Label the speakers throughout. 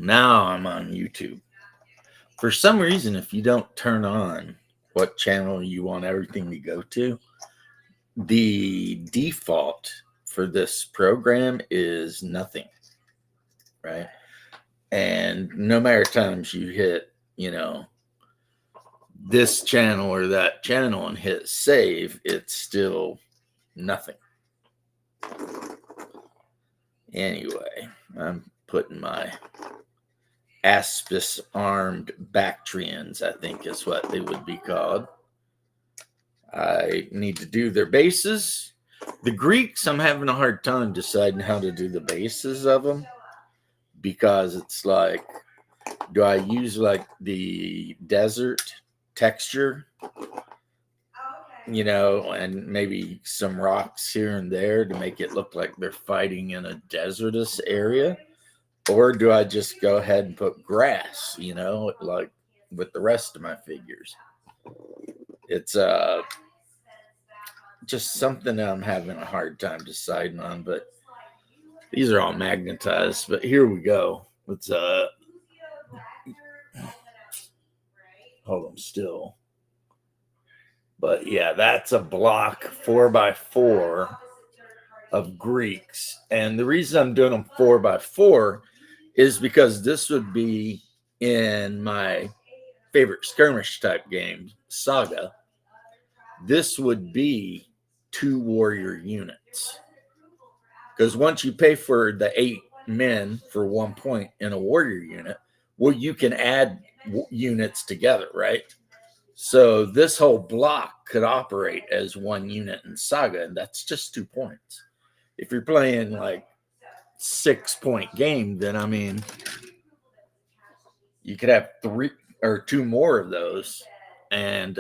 Speaker 1: Now I'm on YouTube. For some reason, if you don't turn on what channel you want everything to go to, the default for this program is nothing, right? And no matter times you hit, this channel or that channel and hit save, it's still nothing. Anyway, I'm putting my Aspis armed Bactrians, I think is what they would be called. I need to do their bases. The Greeks, I'm having a hard time deciding how to do the bases of them because it's like, do I use like the desert texture, and maybe some rocks here and there to make it look like they're fighting in a desertous area? Or do I just go ahead and put grass, like with the rest of my figures? It's just something that I'm having a hard time deciding on, but these are all magnetized. But here we go. Let's hold them still. But yeah, that's a block 4x4 of Greeks. And the reason I'm doing them 4x4 is because this would be in my favorite skirmish type game, Saga. This would be 2 warrior units. Because once you pay for the 8 men for 1 point in a warrior unit, well, you can add units together, right? So this whole block could operate as 1 unit in Saga, and that's just 2 points. If you're playing like 6-point game, then I mean, you could have 3 or 2 more of those, and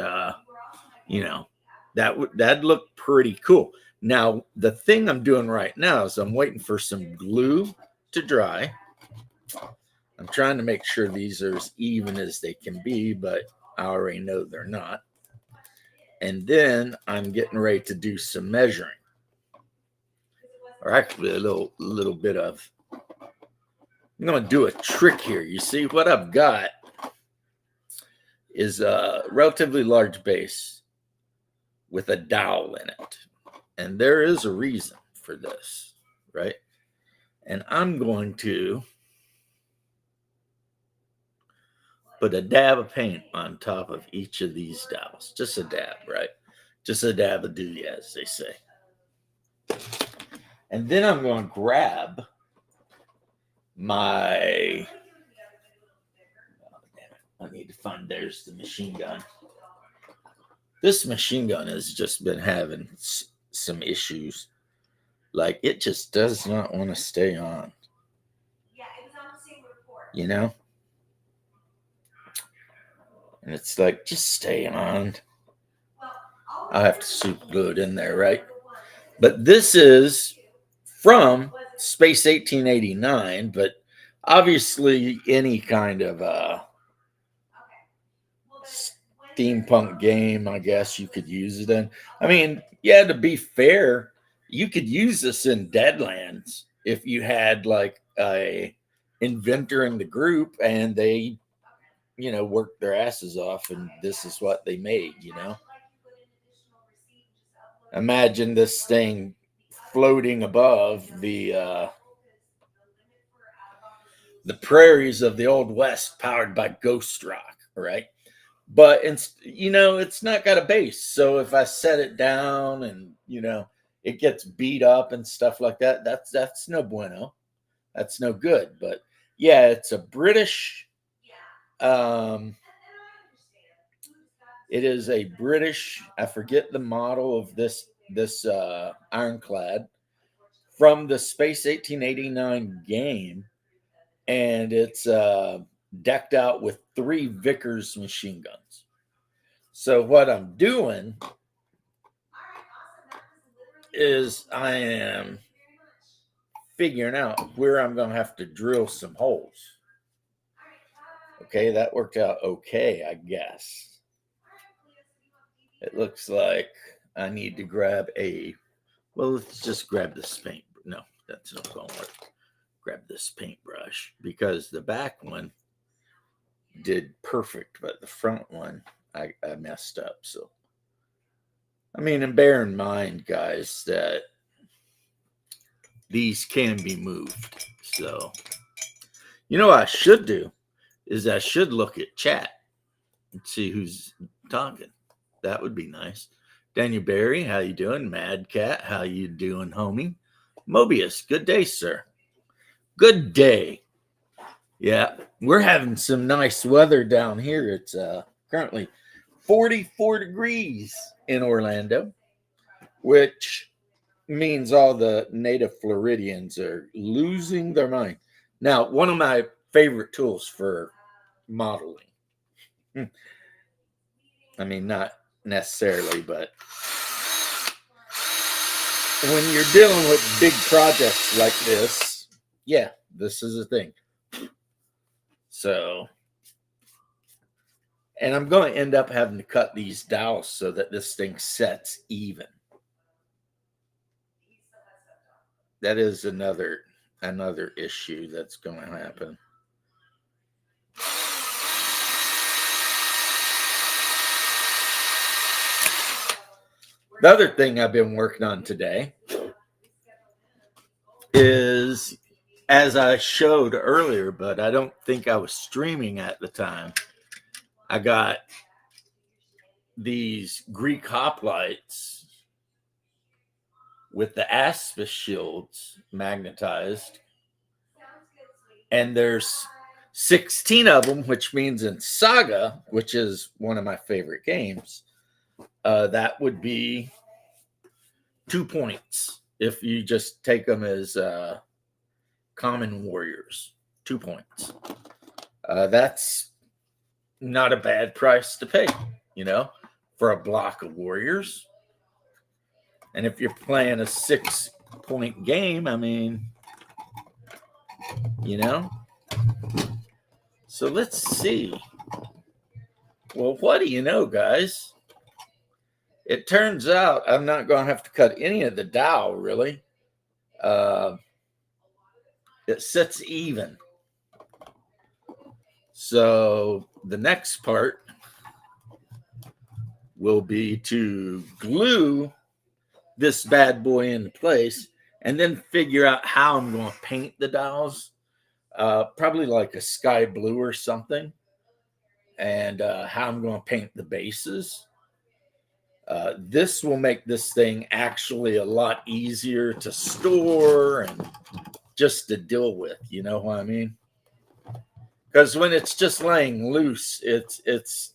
Speaker 1: that'd look pretty cool. Now, the thing I'm doing right now is I'm waiting for some glue to dry. I'm trying to make sure these are as even as they can be, but I already know they're not. And then I'm getting ready to do some measuring. Or actually a little bit of, I'm going to do a trick here. You see, what I've got is a relatively large base with a dowel in it. And there is a reason for this, right? And I'm going to put a dab of paint on top of each of these dowels. Just a dab, right? Just a dab of duty, as they say. And then I'm going to grab my... I need to find, there's the machine gun. This machine gun has just been having some issues. Like, it just does not want to stay on. And it's like, just stay on. I'll have to super glue it in there, right? But this is from Space 1889, but obviously any kind of steampunk game, I guess you could use it in. I mean, yeah, to be fair, you could use this in Deadlands if you had like a inventor in the group and they, worked their asses off and this is what they made, Imagine this thing floating above the prairies of the Old West powered by Ghost Rock, right? But it's not got a base. So if I set it down and it gets beat up and stuff like that, that's no bueno. That's no good. But yeah, it's a British. It is a British. I forget the model of this ironclad from the Space 1889 game, and it's decked out with 3 Vickers machine guns. So what I'm doing is I am figuring out where I'm going to have to drill some holes. Okay, that worked out okay, I guess. It looks like I need to grab let's just grab this paint. No, that's not going to work. grab this paintbrush because the back one did perfect, but the front one I messed up. So, I mean, and bear in mind, guys, that these can be moved. So, you know what I should do is I should look at chat and see who's talking. That would be nice. Daniel Barry, how you doing? Mad Cat, how you doing, homie? Mobius, good day, sir. Good day. Yeah, we're having some nice weather down here. It's currently 44 degrees in Orlando, which means all the native Floridians are losing their mind. Now, one of my favorite tools for modeling. I mean, not necessarily, but when you're dealing with big projects like this, yeah, this is a thing. So, and I'm going to end up having to cut these dowels so that this thing sets even. That is another issue that's going to happen. The other thing I've been working on today is, as I showed earlier, but I don't think I was streaming at the time, I got these Greek hoplites with the aspis shields magnetized, and there's 16 of them, which means in Saga, which is one of my favorite games, that would be 2 points if you just take them as common warriors. 2 points. That's not a bad price to pay, you know, for a block of warriors. And if you're playing a 6-point game, I mean, you know. So let's see. Well, what do you know, guys? It turns out I'm not going to have to cut any of the dowel, really. It sits even. So the next part will be to glue this bad boy into place and then figure out how I'm going to paint the dowels. Probably like a sky blue or something. And how I'm going to paint the bases. This will make this thing actually a lot easier to store and just to deal with. You know what I mean? Because when it's just laying loose, it's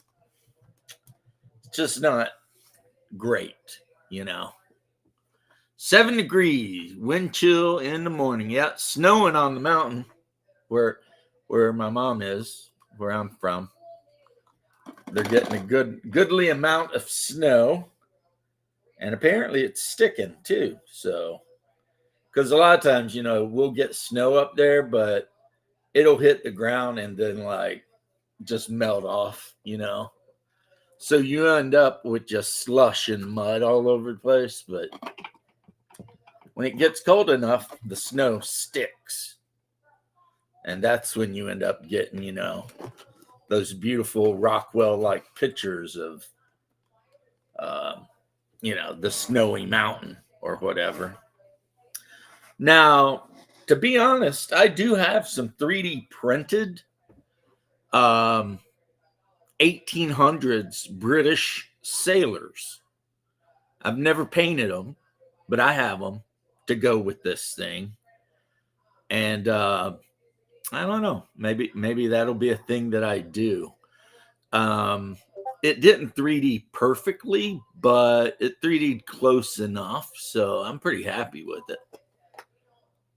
Speaker 1: just not great, you know. 7 degrees, wind chill in the morning. Yeah, snowing on the mountain where my mom is, where I'm from. They're getting a goodly amount of snow, and apparently it's sticking too. So, because a lot of times, you know, we'll get snow up there, but it'll hit the ground and then like just melt off, you know. So you end up with just slush and mud all over the place. But when it gets cold enough, the snow sticks, and that's when you end up getting, you know, those beautiful Rockwell-like pictures of, you know, the snowy mountain or whatever. Now, to be honest, I do have some 3D printed 1800s British sailors. I've never painted them, but I have them to go with this thing. And I don't know, maybe that'll be a thing that I do. It didn't 3D perfectly, but it 3D'd close enough, so I'm pretty happy with it.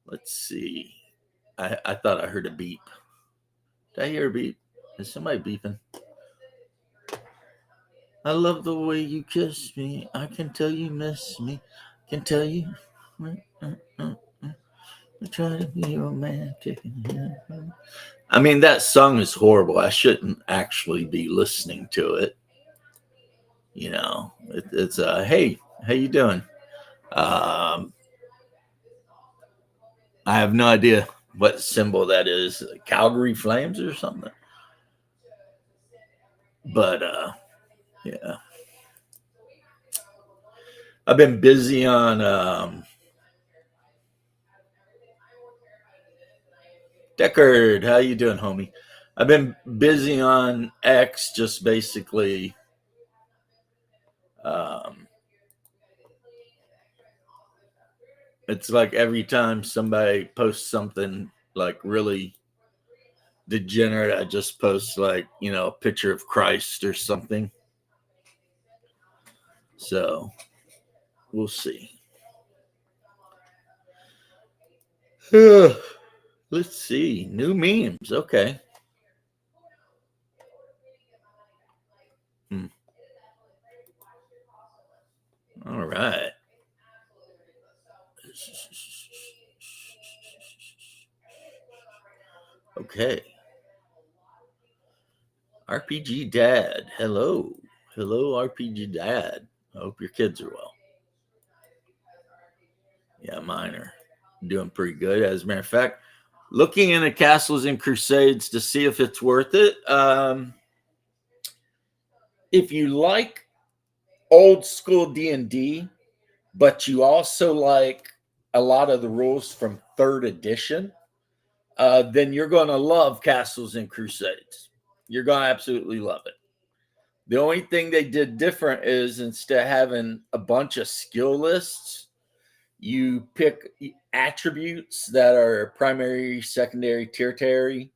Speaker 1: Let's see. I thought I heard a beep. Did I hear a beep? Is somebody beeping? I love the way you kiss me. I can tell you miss me. Can tell you. I try to be romantic. I mean, that song is horrible. I shouldn't actually be listening to it. You know, it's hey, how you doing? I have no idea what symbol that is, Calgary Flames or something. But yeah, I've been busy on Deckard. How you doing, homie? I've been busy on X, just basically it's like every time somebody posts something like really degenerate, I just post like, a picture of Christ or something. So we'll see. Let's see. New memes. Okay. All right. Okay. RPG Dad. Hello. Hello, RPG Dad. I hope your kids are well. Yeah, mine are doing pretty good. As a matter of fact, looking into Castles and Crusades to see if it's worth it. If you like old school D&D, but you also like a lot of the rules from 3rd edition, then you're going to love Castles and Crusades. You're going to absolutely love it. The only thing they did different is instead of having a bunch of skill lists, you pick attributes that are primary, secondary, tertiary.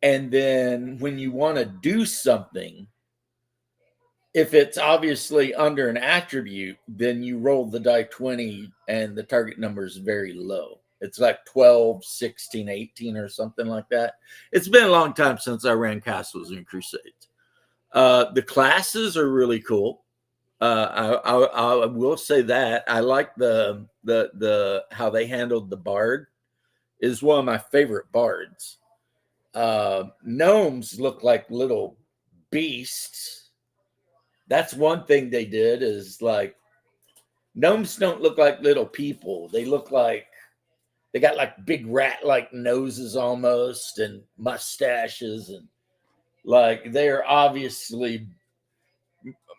Speaker 1: And then when you want to do something, if it's obviously under an attribute, then you roll the die 20 and the target number is very low. It's like 12, 16, 18 or something like that. It's been a long time since I ran Castles and Crusades. The classes are really cool. I will say that I like the how they handled the bard. Is one of my favorite bards. Gnomes look like little beasts. That's one thing they did, is like gnomes don't look like little people. They look like they got like big rat like noses almost, and mustaches, and like they're obviously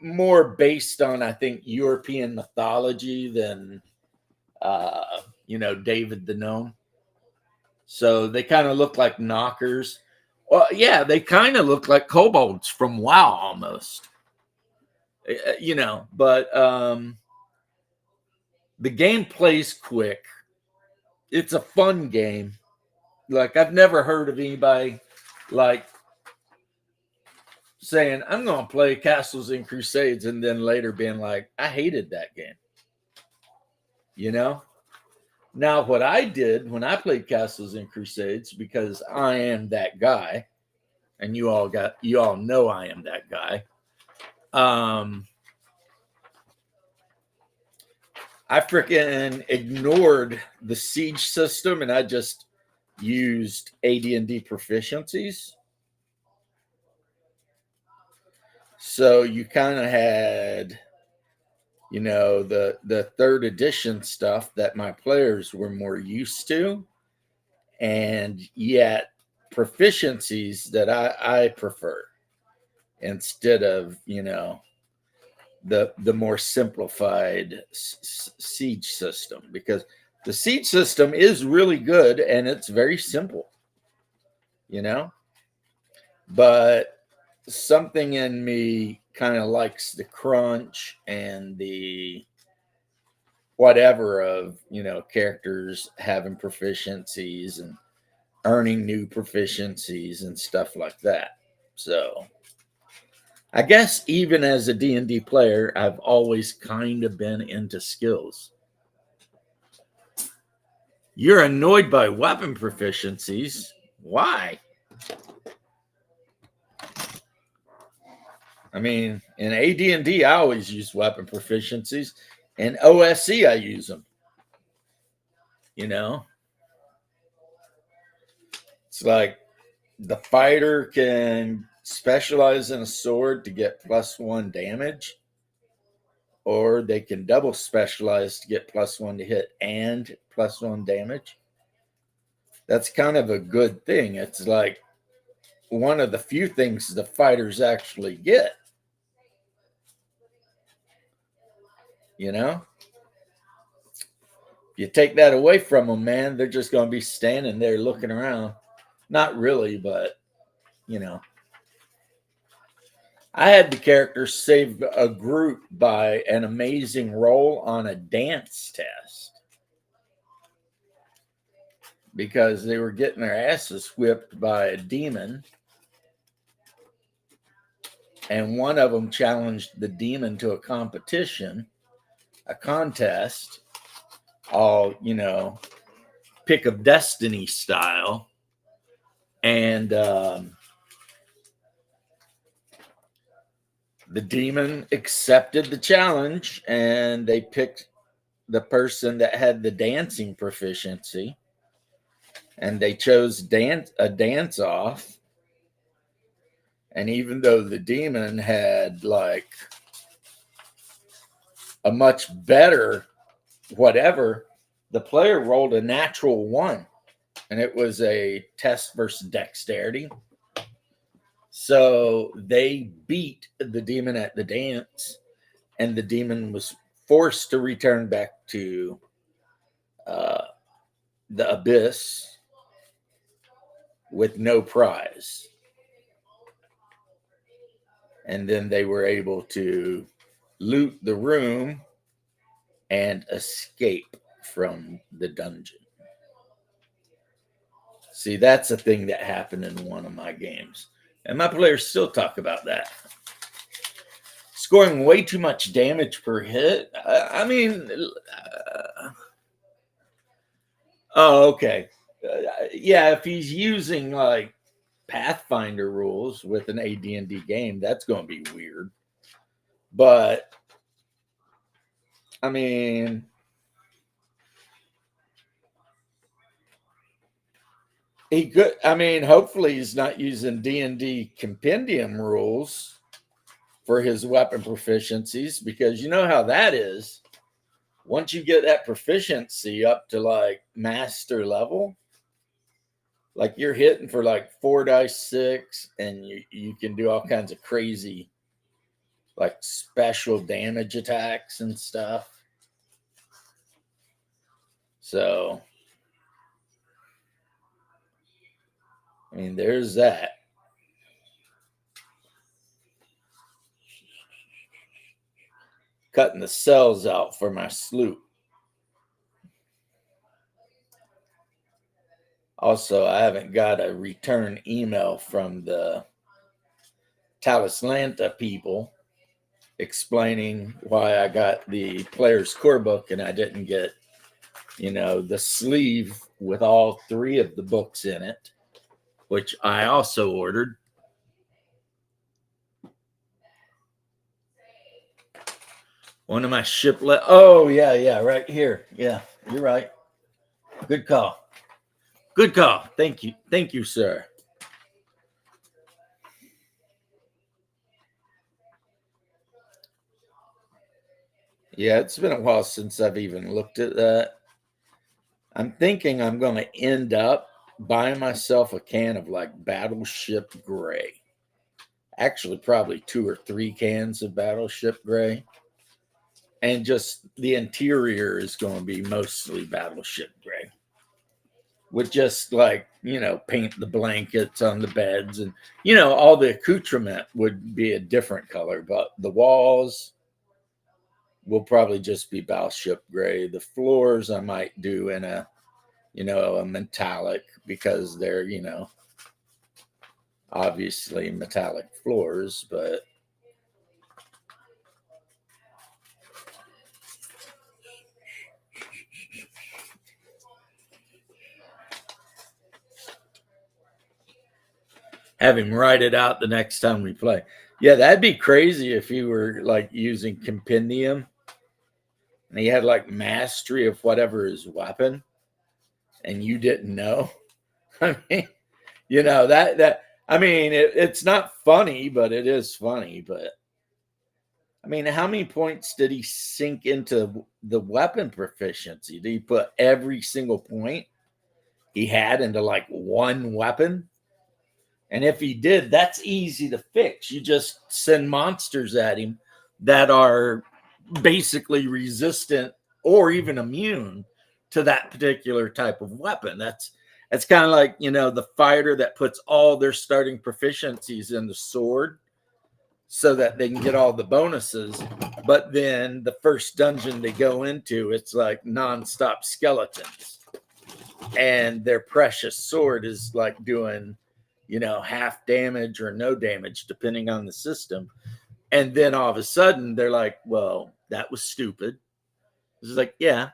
Speaker 1: more based on, I think, European mythology than David the Gnome. So they kind of look like knockers. Well, yeah, they kind of look like kobolds from WoW almost. But the game plays quick. It's a fun game. Like, I've never heard of anybody like saying, I'm going to play Castles and Crusades, and then later being like, I hated that game. Now, what I did when I played Castles and Crusades, because I am that guy, and you all know I am that guy. I freaking ignored the siege system, and I just used AD&D proficiencies. So you kind of had, the 3rd edition stuff that my players were more used to, and yet proficiencies that I prefer, instead of the more simplified siege system, because the siege system is really good and it's very simple, but something in me kind of likes the crunch and the whatever of characters having proficiencies and earning new proficiencies and stuff like that. So I guess even as a D&D player, I've always kind of been into skills. You're annoyed by weapon proficiencies. Why? I mean, in AD&D, I always use weapon proficiencies. In OSC, I use them. It's like the fighter can specialize in a sword to get +1 damage, or they can double specialize to get +1 to hit and +1 damage. That's kind of a good thing. It's like one of the few things the fighters actually get. You know, you take that away from them, man, they're just going to be standing there looking around. Not really, but you know. I had the characters save a group by an amazing roll on a dance test because they were getting their asses whipped by a demon. And one of them challenged the demon to a competition, a contest, all, pick of destiny style. And the demon accepted the challenge and they picked the person that had the dancing proficiency and they chose a dance off. And even though the demon had like a much better whatever, the player rolled a natural one and it was a test versus dexterity. So they beat the demon at the dance and the demon was forced to return back to the abyss with no prize. And then they were able to loot the room and escape from the dungeon. See, that's a thing that happened in one of my games. And my players still talk about that. Scoring way too much damage per hit. Okay. Yeah, if he's using like Pathfinder rules with an AD&D game, that's going to be weird. But I mean, he could. I mean, hopefully he's not using D&D compendium rules for his weapon proficiencies because you know how that is. Once you get that proficiency up to like master level, like you're hitting for like 4 dice 6 and you can do all kinds of crazy like special damage attacks and stuff. So I mean there's that. Cutting the cells out for my sloop. Also, I haven't got a return email from the Talislanta people explaining why I got the player's core book and I didn't get, the sleeve with all 3 of the books in it, which I also ordered. One of my shiplet. Oh, yeah, right here. Yeah, you're right. Good call. Good call. Thank you. Thank you, sir. Yeah, it's been a while since I've even looked at that. I'm thinking I'm going to end up buying myself a can of like Battleship Gray. Actually, probably 2 or 3 cans of Battleship Gray. And just the interior is going to be mostly Battleship Gray. With just like, paint the blankets on the beds and, all the accoutrement would be a different color, but the walls will probably just be Battleship Gray. The floors I might do in a metallic because they're, obviously metallic floors, but have him write it out the next time we play. Yeah, that'd be crazy if he were like using compendium and he had like mastery of whatever his weapon and you didn't know. I mean, it's not funny, but it is funny. But I mean, how many points did he sink into the weapon proficiency? Did he put every single point he had into like one weapon. And if he did, that's easy to fix. You just send monsters at him that are basically resistant or even immune to that particular type of weapon. That's kind of like, the fighter that puts all their starting proficiencies in the sword so that they can get all the bonuses. But then the first dungeon they go into, it's like nonstop skeletons. And their precious sword is like doing, half damage or no damage, depending on the system. And then all of a sudden they're like, well, that was stupid. It's like, yeah.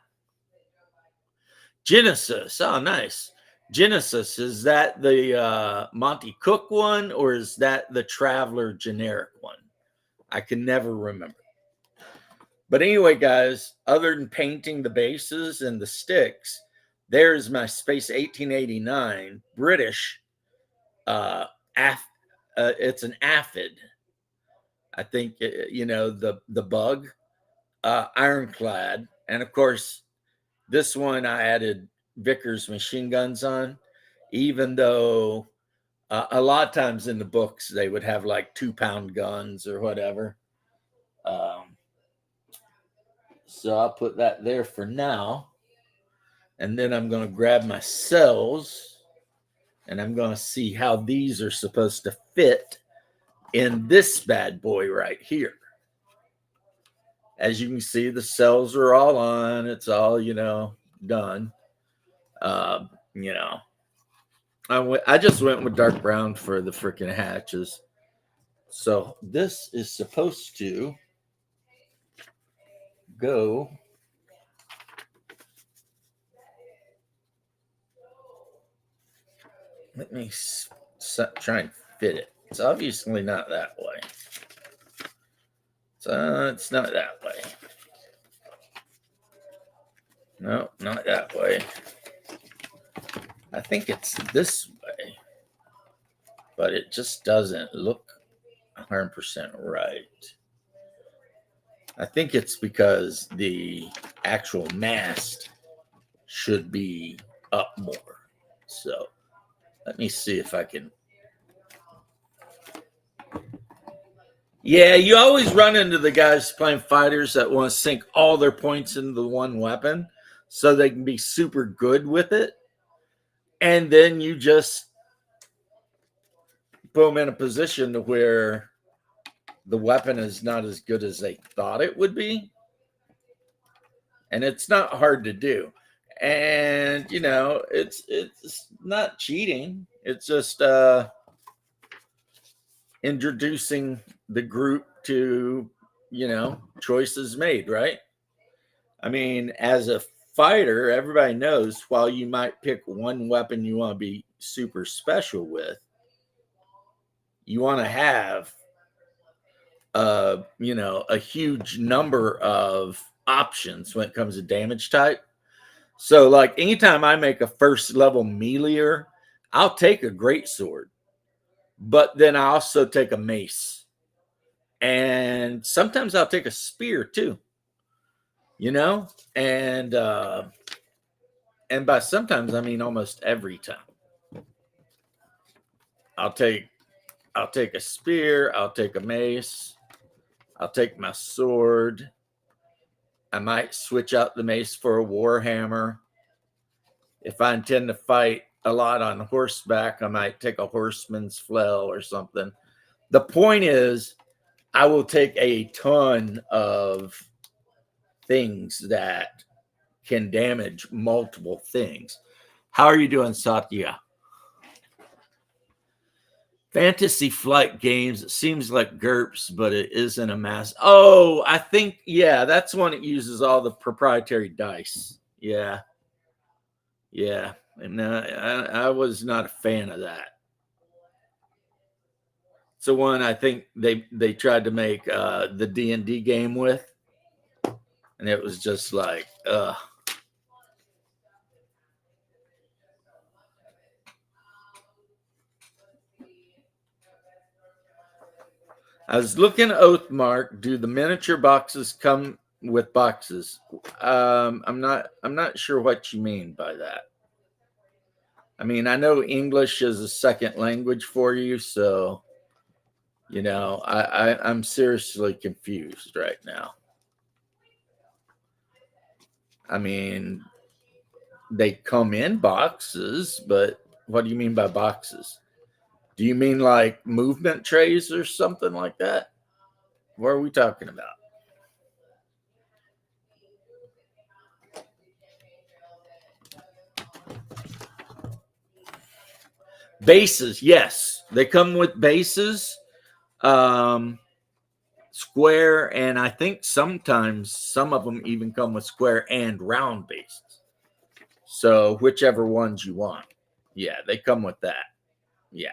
Speaker 1: Genesis. Oh, nice. Genesis, is that the Monty Cook one, or is that the Traveler generic one? I can never remember. But anyway, guys, other than painting the bases and the sticks, there's my Space 1889 British. It's an aphid. I think, the bug, ironclad. And of course, this one I added Vickers machine guns on, even though a lot of times in the books they would have like 2-pound guns or whatever. So I'll put that there for now. And then I'm going to grab my cells and I'm going to see how these are supposed to fit in this bad boy right here. As you can see, the cells are all on. It's all, done. I just went with dark brown for the freaking hatches. So this is supposed to go. Let me try and fit it. It's obviously not that way. So it's not that way. No, not that way. I think it's this way, but it just doesn't look 100% right. I think it's because the actual mast should be up more. So let me see if I can. Yeah, you always run into the guys playing fighters that want to sink all their points into the one weapon so they can be super good with it. And then you just put them in a position to where the weapon is not as good as they thought it would be. And it's not hard to do. And, it's not cheating. It's just introducing the group to, choices made, right? I mean, as a fighter, everybody knows while you might pick one weapon you want to be super special with, you want to have a huge number of options when it comes to damage type. So like anytime I make a first level meleeer, I'll take a greatsword, but then I also take a mace, and sometimes I'll take a spear too, and by sometimes I mean almost every time. I'll take a spear, I'll take a mace, I'll take my sword. I might switch out the mace for a warhammer. If I intend to fight a lot on horseback, I might take a horseman's flail or something. The point is, I will take a ton of things that can damage multiple things. How are you doing, Satya? Fantasy Flight Games. It seems like GURPS, but it isn't a mass. Oh, I think, yeah, that's one that uses all the proprietary dice. Yeah. Yeah. And I was not a fan of that. It's the one I think they tried to make the D&D game with. And it was just like, ugh. I was looking at Oathmark. Do the miniature boxes come with boxes? I'm not sure what you mean by that. I mean, I know English is a second language for you, so I'm seriously confused right now. I mean, they come in boxes, but what do you mean by boxes? Do you mean like movement trays or something like that? What are we talking about? Bases, yes. They come with bases, square, and I think sometimes some of them even come with square and round bases. So whichever ones you want. Yeah, they come with that. Yeah.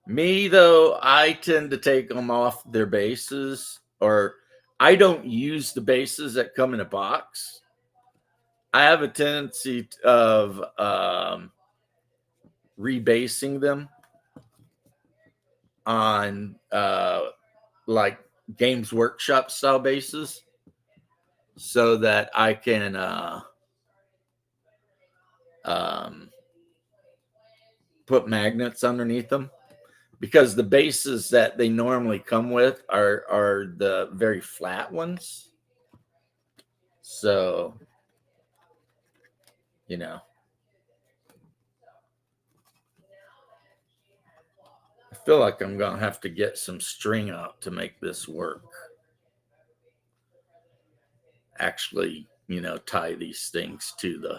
Speaker 1: Me, though, I tend to take them off their bases, or I don't use the bases that come in a box. I have a tendency of rebasing them on like Games Workshop style bases so that I can put magnets underneath them, because the bases that they normally come with are the very flat ones. So, I feel like I'm going to have to get some string out to make this work. Actually, tie these things to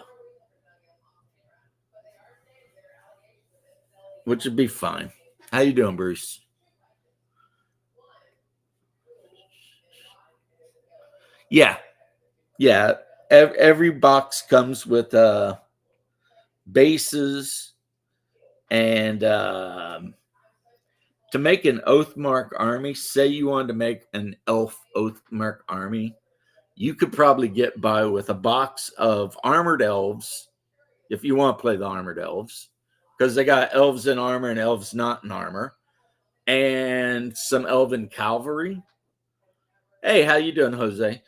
Speaker 1: which would be fine. How you doing, Bruce? Yeah. Yeah. Every box comes with bases, and to make an Oathmark army, say you wanted to make an elf Oathmark army, you could probably get by with a box of armored elves if you want to play the armored elves, because they got elves in armor and elves not in armor, and some elven cavalry. Hey, how you doing, Jose?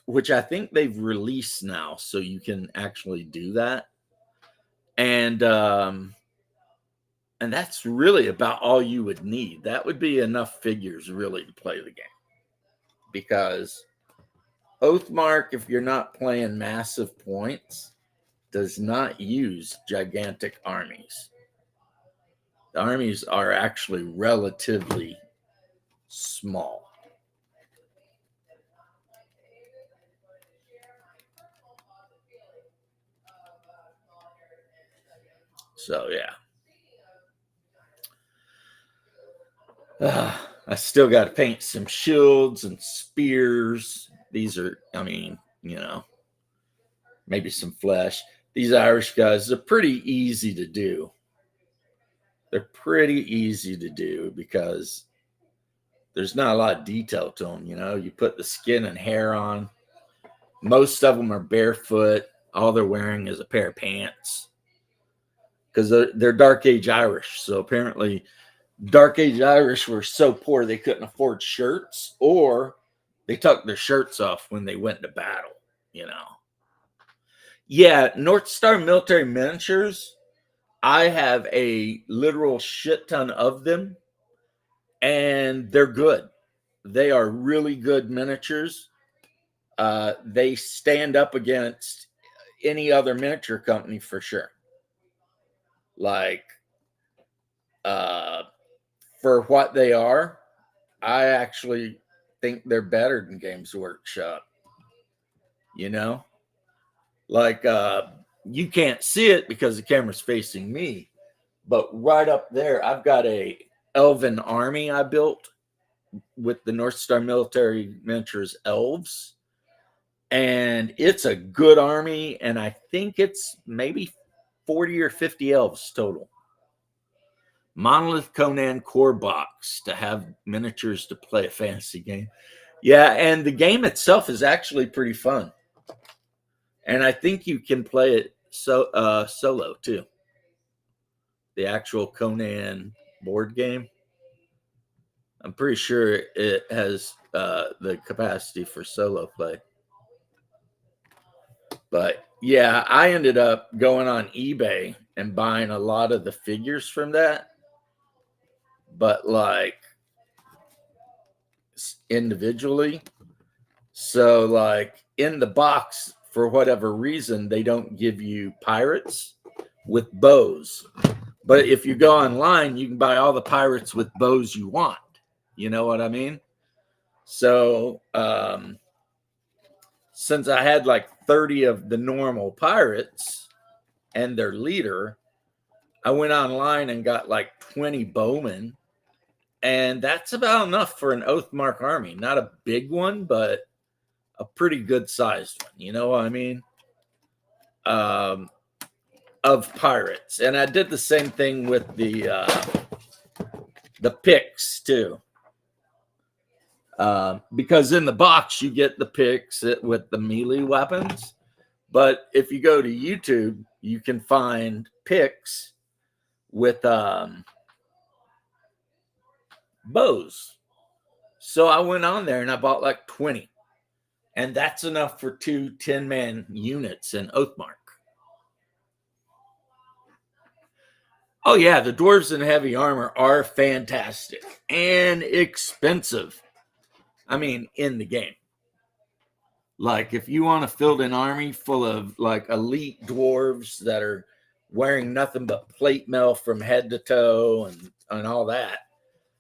Speaker 1: Which I think they've released now, so you can actually do that. And that's really about all you would need. That would be enough figures really to play the game, because Oathmark, if you're not playing massive points, does not use gigantic armies. The armies are actually relatively small. So, yeah. I still got to paint some shields and spears. These are, maybe some flesh. These Irish guys are pretty easy to do. They're pretty easy to do because there's not a lot of detail to them. You put the skin and hair on. Most of them are barefoot. All they're wearing is a pair of pants, because they're Dark Age Irish. So apparently Dark Age Irish were so poor they couldn't afford shirts, or they took their shirts off when they went to battle. Yeah, North Star Military Miniatures, I have a literal shit ton of them, and they're good. They are really good miniatures. They stand up against any other miniature company for sure. Like, for what they are, I actually think they're better than Games Workshop. Like, you can't see it because the camera's facing me, but right up there, I've got a elven army I built with the North Star Military Miniatures elves, and it's a good army, and I think it's maybe 40 or 50 elves total. Monolith Conan core box to have miniatures to play a fantasy game. Yeah, and the game itself is actually pretty fun. And I think you can play it solo too. The actual Conan board game. I'm pretty sure it has the capacity for solo play. But Yeah, I ended up going on eBay and buying a lot of the figures from that, but like individually. So, like in the box, for whatever reason, they don't give you pirates with bows. But if you go online, you can buy all the pirates with bows you want. You know what I mean? So, since I had like 30 of the normal pirates and their leader, I went online and got like 20 bowmen. And that's about enough for an Oathmark army. Not a big one, but a pretty good sized one. You know what I mean? Um, of pirates. And I did the same thing with the picks too. Because in the box you get the picks with the melee weapons, but if you go to YouTube, you can find picks with bows. So I went on there and I bought like 20, and that's enough for 2 10-man units in Oathmark. Oh yeah, the dwarves in heavy armor are fantastic and expensive. I mean, in the game. Like if you want to field an army full of like elite dwarves that are wearing nothing but plate mail from head to toe and all that.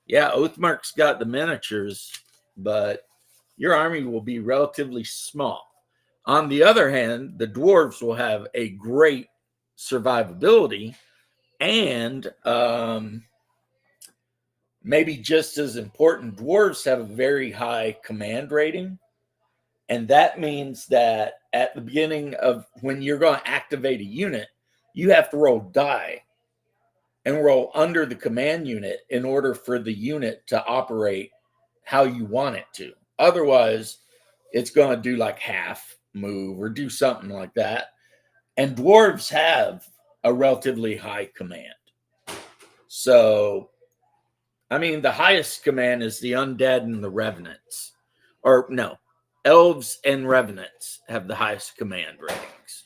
Speaker 1: Yeah, Oathmark's got the miniatures, but your army will be relatively small. On the other hand, the dwarves will have a great survivability and maybe just as important, dwarves have a very high command rating. And that means that at the beginning of when you're going to activate a unit, you have to roll die and roll under the command unit in order for the unit to operate how you want it to. Otherwise, it's going to do like half move or do something like that. And dwarves have a relatively high command. So, I mean, the highest command is the undead and the revenants. Or no, elves and revenants have the highest command ratings.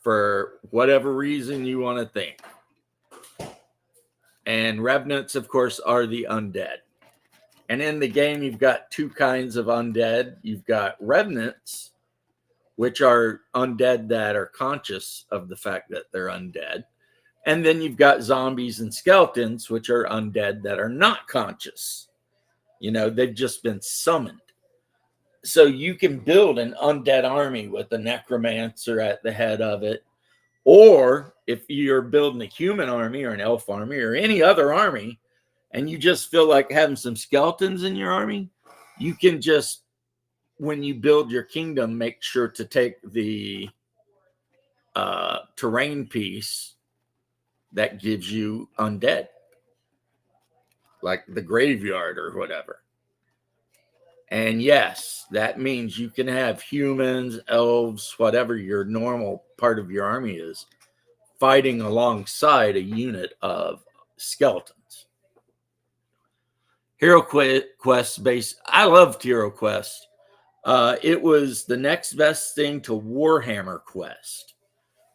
Speaker 1: For whatever reason you want to think. And revenants, of course, are the undead. And in the game, you've got two kinds of undead. You've got revenants, which are undead that are conscious of the fact that they're undead. And then you've got zombies and skeletons, which are undead that are not conscious. You know, they've just been summoned. So you can build an undead army with a necromancer at the head of it. Or if you're building a human army or an elf army or any other army, and you just feel like having some skeletons in your army, you can just, when you build your kingdom, make sure to take the terrain piece that gives you undead, like the graveyard or whatever. And yes, that means you can have humans, elves, whatever your normal part of your army is, fighting alongside a unit of skeletons. Hero Quest base. I loved Hero Quest. It was the next best thing to Warhammer Quest,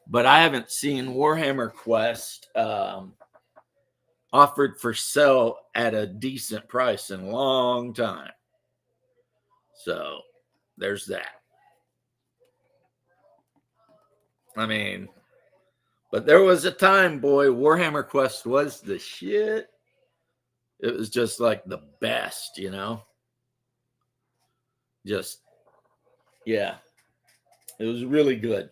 Speaker 1: but I haven't seen Warhammer Quest offered for sale at a decent price in a long time. So there's that. I mean, but there was a time, boy, Warhammer Quest was the shit. It was just like the best, you know? Just, yeah. It was really good.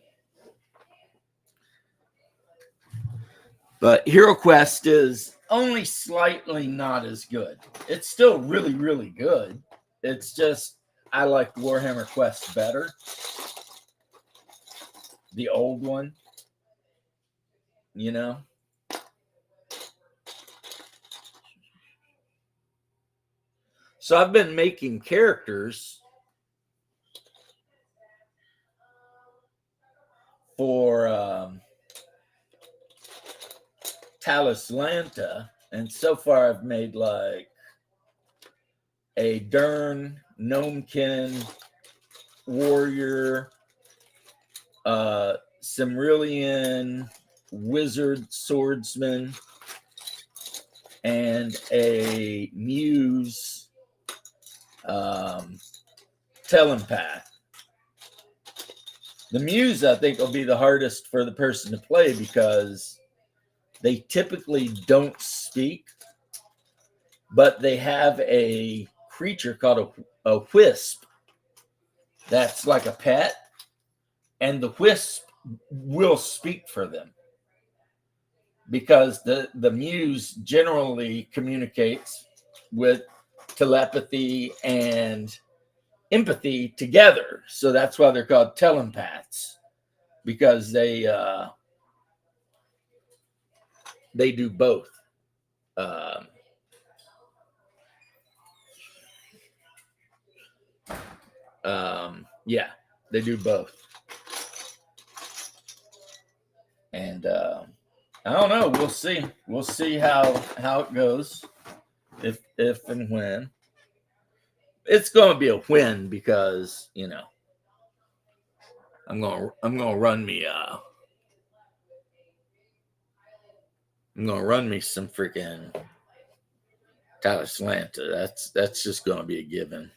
Speaker 1: But Hero Quest is only slightly not as good. It's still really, really good. It's just, I like Warhammer Quest better. The old one, you know? So I've been making characters for Talislanta, and so far I've made like a Dern, Gnomekin, Warrior, Cimmerillion wizard swordsman, and a Muse telepath. The Muse, I think, will be the hardest for the person to play because they typically don't speak, but they have a creature called a wisp that's like a pet, and the wisp will speak for them because the Muse generally communicates with telepathy and empathy together. So that's why they're called telepaths, because they do both. Yeah, they do both. And I don't know. We'll see. We'll see how it goes. If and when. It's going to be a win because, you know, I'm going to run me I'm going to run me some freaking Talislanta. That's just going to be a given.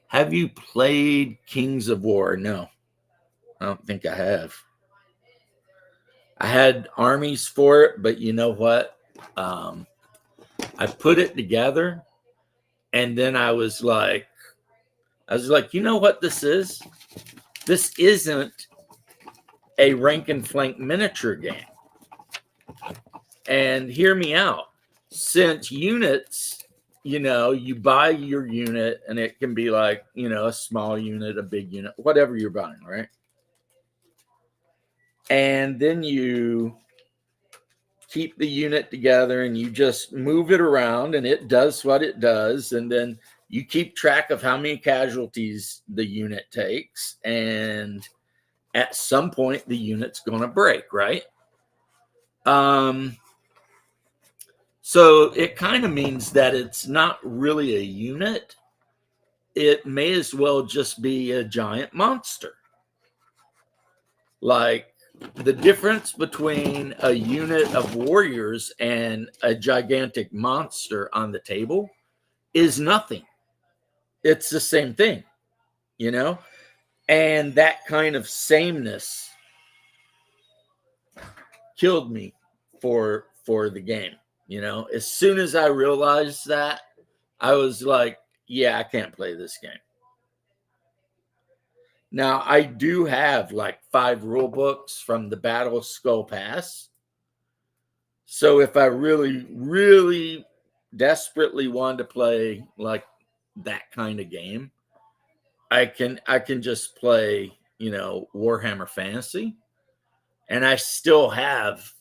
Speaker 1: Have you played Kings of War? No. I don't think I have. I had armies for it, but you know what? I put it together, and then I was like, you know what this is? This isn't a rank and flank miniature game. And hear me out. Since units, you know, you buy your unit, and it can be like, you know, a small unit, a big unit, whatever you're buying, right? And then you keep the unit together and you just move it around and it does what it does. And then you keep track of how many casualties the unit takes. And at some point, the unit's going to break, right? So it kind of means that it's not really a unit. It may as well just be a giant monster. Like, the difference between a unit of warriors and a gigantic monster on the table is nothing. It's the same thing, you know? And that kind of sameness killed me for the game, you know? As soon as I realized that, I was like, yeah, I can't play this game. Now, I do have like 5 rule books from the Battle of Skull Pass. So if I really, really desperately wanted to play like that kind of game, I can just play, you know, Warhammer Fantasy. And I still have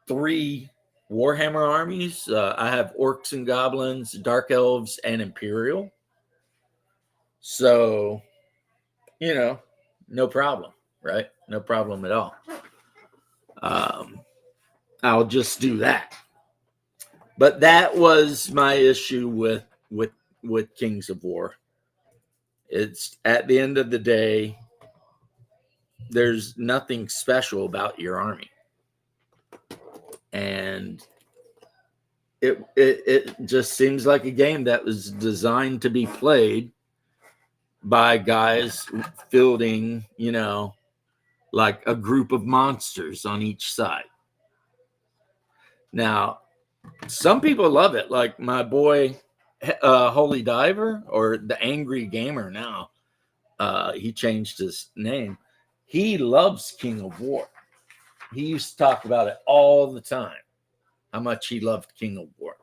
Speaker 1: 3 Warhammer armies. I have Orcs and Goblins, Dark Elves, and Imperial. So, you know, no problem, right? No problem at all. I'll just do that. But that was my issue with Kings of War. It's at the end of the day, there's nothing special about your army. And it just seems like a game that was designed to be played by guys fielding, you know, like a group of monsters on each side. Now, some people love it, like my boy Holy Diver, or the Angry Gamer now. He changed his name. He loves King of War. He used to talk about it all the time, how much he loved King of War.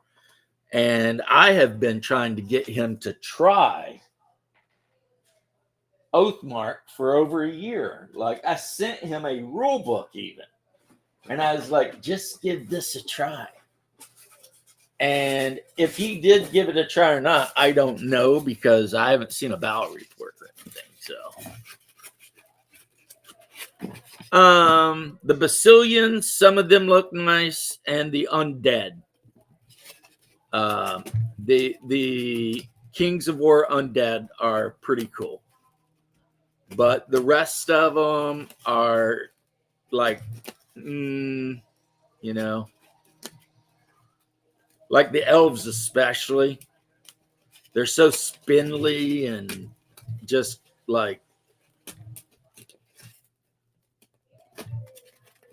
Speaker 1: And I have been trying to get him to try Oathmark for over a year. Like, I sent him a rule book even. And I was like, just give this a try. And if he did give it a try or not, I don't know, because I haven't seen a battle report or anything. So, the Basilians, some of them look nice, and the Undead. The Kings of War Undead are pretty cool. but the rest of them are like, you know, like the elves especially. They're so spindly and just like.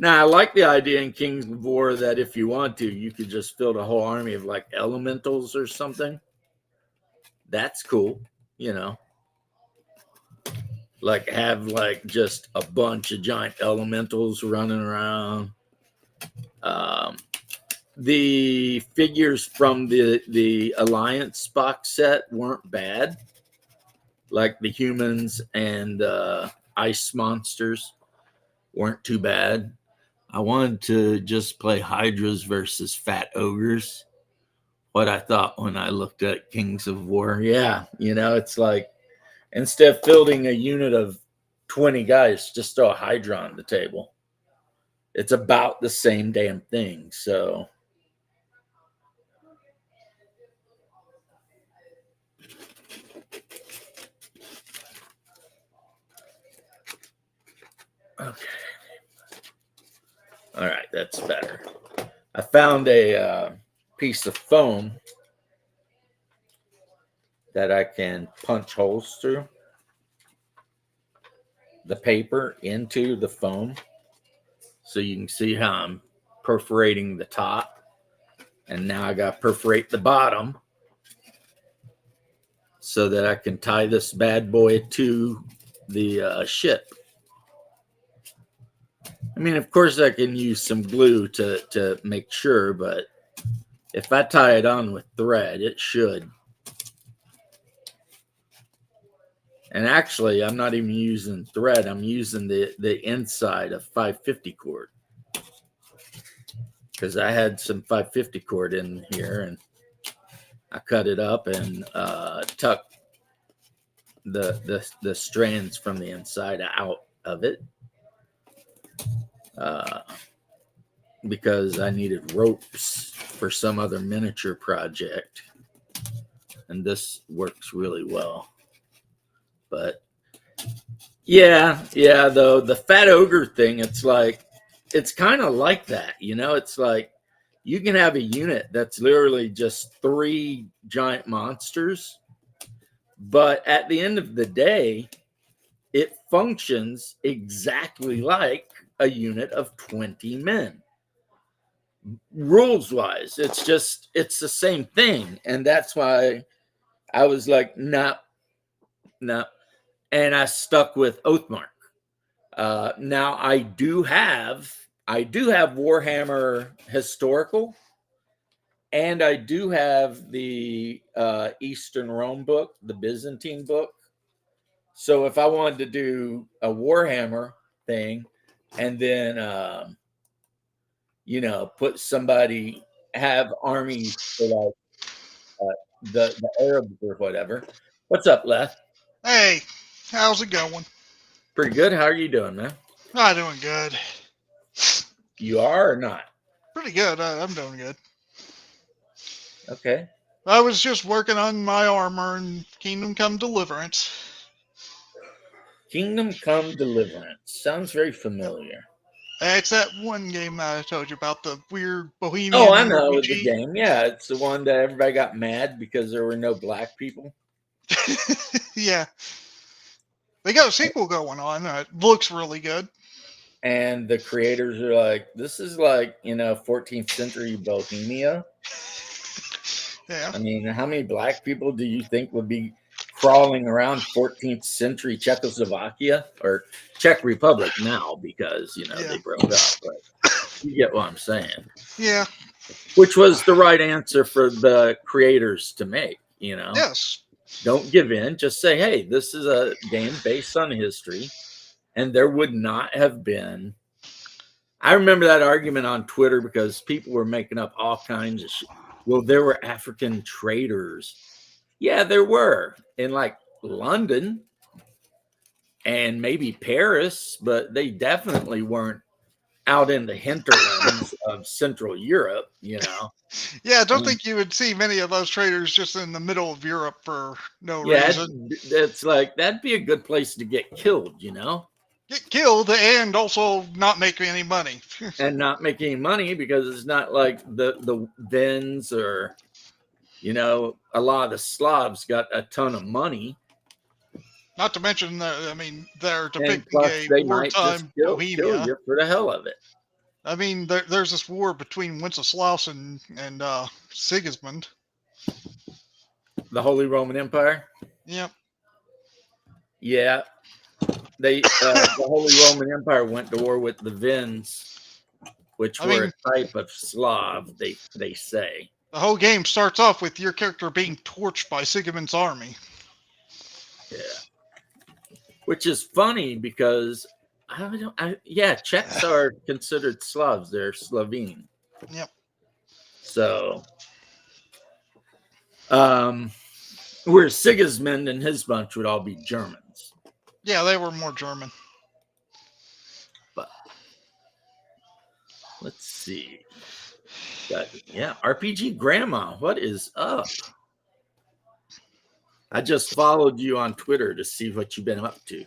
Speaker 1: Now, I like the idea in Kings of War that if you want to, you could just build a whole army of like elementals or something. That's cool, you know. Like have like just a bunch of giant elementals running around. Um, the figures from the Alliance box set weren't bad, like the humans and ice monsters weren't too bad. I wanted to just play Hydras versus Fat Ogres. What I thought when I looked at Kings of War. Yeah, you know, it's like instead of fielding a unit of 20 guys, just throw a Hydra on the table. It's about the same damn thing. So, okay. All right, that's better. I found a piece of foam that I can punch holes through the paper into the foam. So you can see how I'm perforating the top. And now I got to perforate the bottom so that I can tie this bad boy to the ship. I mean, of course, I can use some glue to make sure, but if I tie it on with thread, it should. And actually, I'm not even using thread. I'm using the inside of 550 cord because I had some 550 cord in here, and I cut it up and tucked the strands from the inside out of it because I needed ropes for some other miniature project, and this works really well. But yeah, though the Fat Ogre thing, it's like it's kind of like that, you know. It's like you can have a unit that's literally just 3 giant monsters, but at the end of the day, it functions exactly like a unit of 20 men. Rules wise, it's the same thing. And that's why I was like, no. And I stuck with Oathmark. Now I do have Warhammer Historical, and I do have the Eastern Rome book, the Byzantine book. So if I wanted to do a Warhammer thing, and then put somebody, have armies for like the Arabs or whatever. What's up, Les?
Speaker 2: Hey, how's it going?
Speaker 1: Pretty good. How are you doing, man?
Speaker 2: I'm doing good.
Speaker 1: You are or not?
Speaker 2: Pretty good. I'm doing good.
Speaker 1: Okay.
Speaker 2: I was just working on my armor in Kingdom Come Deliverance.
Speaker 1: Kingdom Come Deliverance. Sounds very familiar.
Speaker 2: It's that one game that I told you about, the weird Bohemian
Speaker 1: Oh, I know
Speaker 2: RPG.
Speaker 1: the game. Yeah, it's the one that everybody got mad because there were no black people.
Speaker 2: Yeah. They got a sequel going on. It looks really good.
Speaker 1: And the creators are like, this is like, 14th century Bohemia.
Speaker 2: Yeah.
Speaker 1: I mean, how many black people do you think would be crawling around 14th century Czechoslovakia or Czech Republic now because,
Speaker 2: Yeah.
Speaker 1: they broke up. But you get what I'm saying.
Speaker 2: Yeah.
Speaker 1: Which was the right answer for the creators to make,
Speaker 2: Yes.
Speaker 1: Don't give in. Just say, hey, this is a game based on history. And there would not have been. I remember that argument on Twitter because people were making up all kinds of shit. Well, there were African traders. Yeah, there were in like London and maybe Paris, but they definitely weren't out in the hinterlands of Central Europe,
Speaker 2: Yeah, I don't
Speaker 1: Um,
Speaker 2: think you would see many of those traders just in the middle of Europe for no
Speaker 1: Yeah,
Speaker 2: reason.
Speaker 1: it's like that'd be a good place to get killed,
Speaker 2: Get killed and also not make any money.
Speaker 1: and not make any money because it's not like the Vins or a lot of the Slavs got a ton of money,
Speaker 2: Not to mention, I mean, they're
Speaker 1: and
Speaker 2: depicting
Speaker 1: plus
Speaker 2: a
Speaker 1: they might just
Speaker 2: wartime
Speaker 1: kill
Speaker 2: Bohemia.
Speaker 1: you for the hell of it.
Speaker 2: I mean, there's this war between Wenceslaus and Sigismund.
Speaker 1: The Holy Roman Empire.
Speaker 2: Yep.
Speaker 1: Yeah, the Holy Roman Empire went to war with the Vins, which were a type of Slav. They say
Speaker 2: the whole game starts off with your character being torched by Sigismund's army.
Speaker 1: Yeah, which is funny because Czechs are considered Slavs. They're Slovene.
Speaker 2: Yep.
Speaker 1: So, where Sigismund and his bunch would all be Germans.
Speaker 2: Yeah, they were more German.
Speaker 1: But let's see. RPG Grandma, what is up? I just followed you on Twitter to see what you've been up to.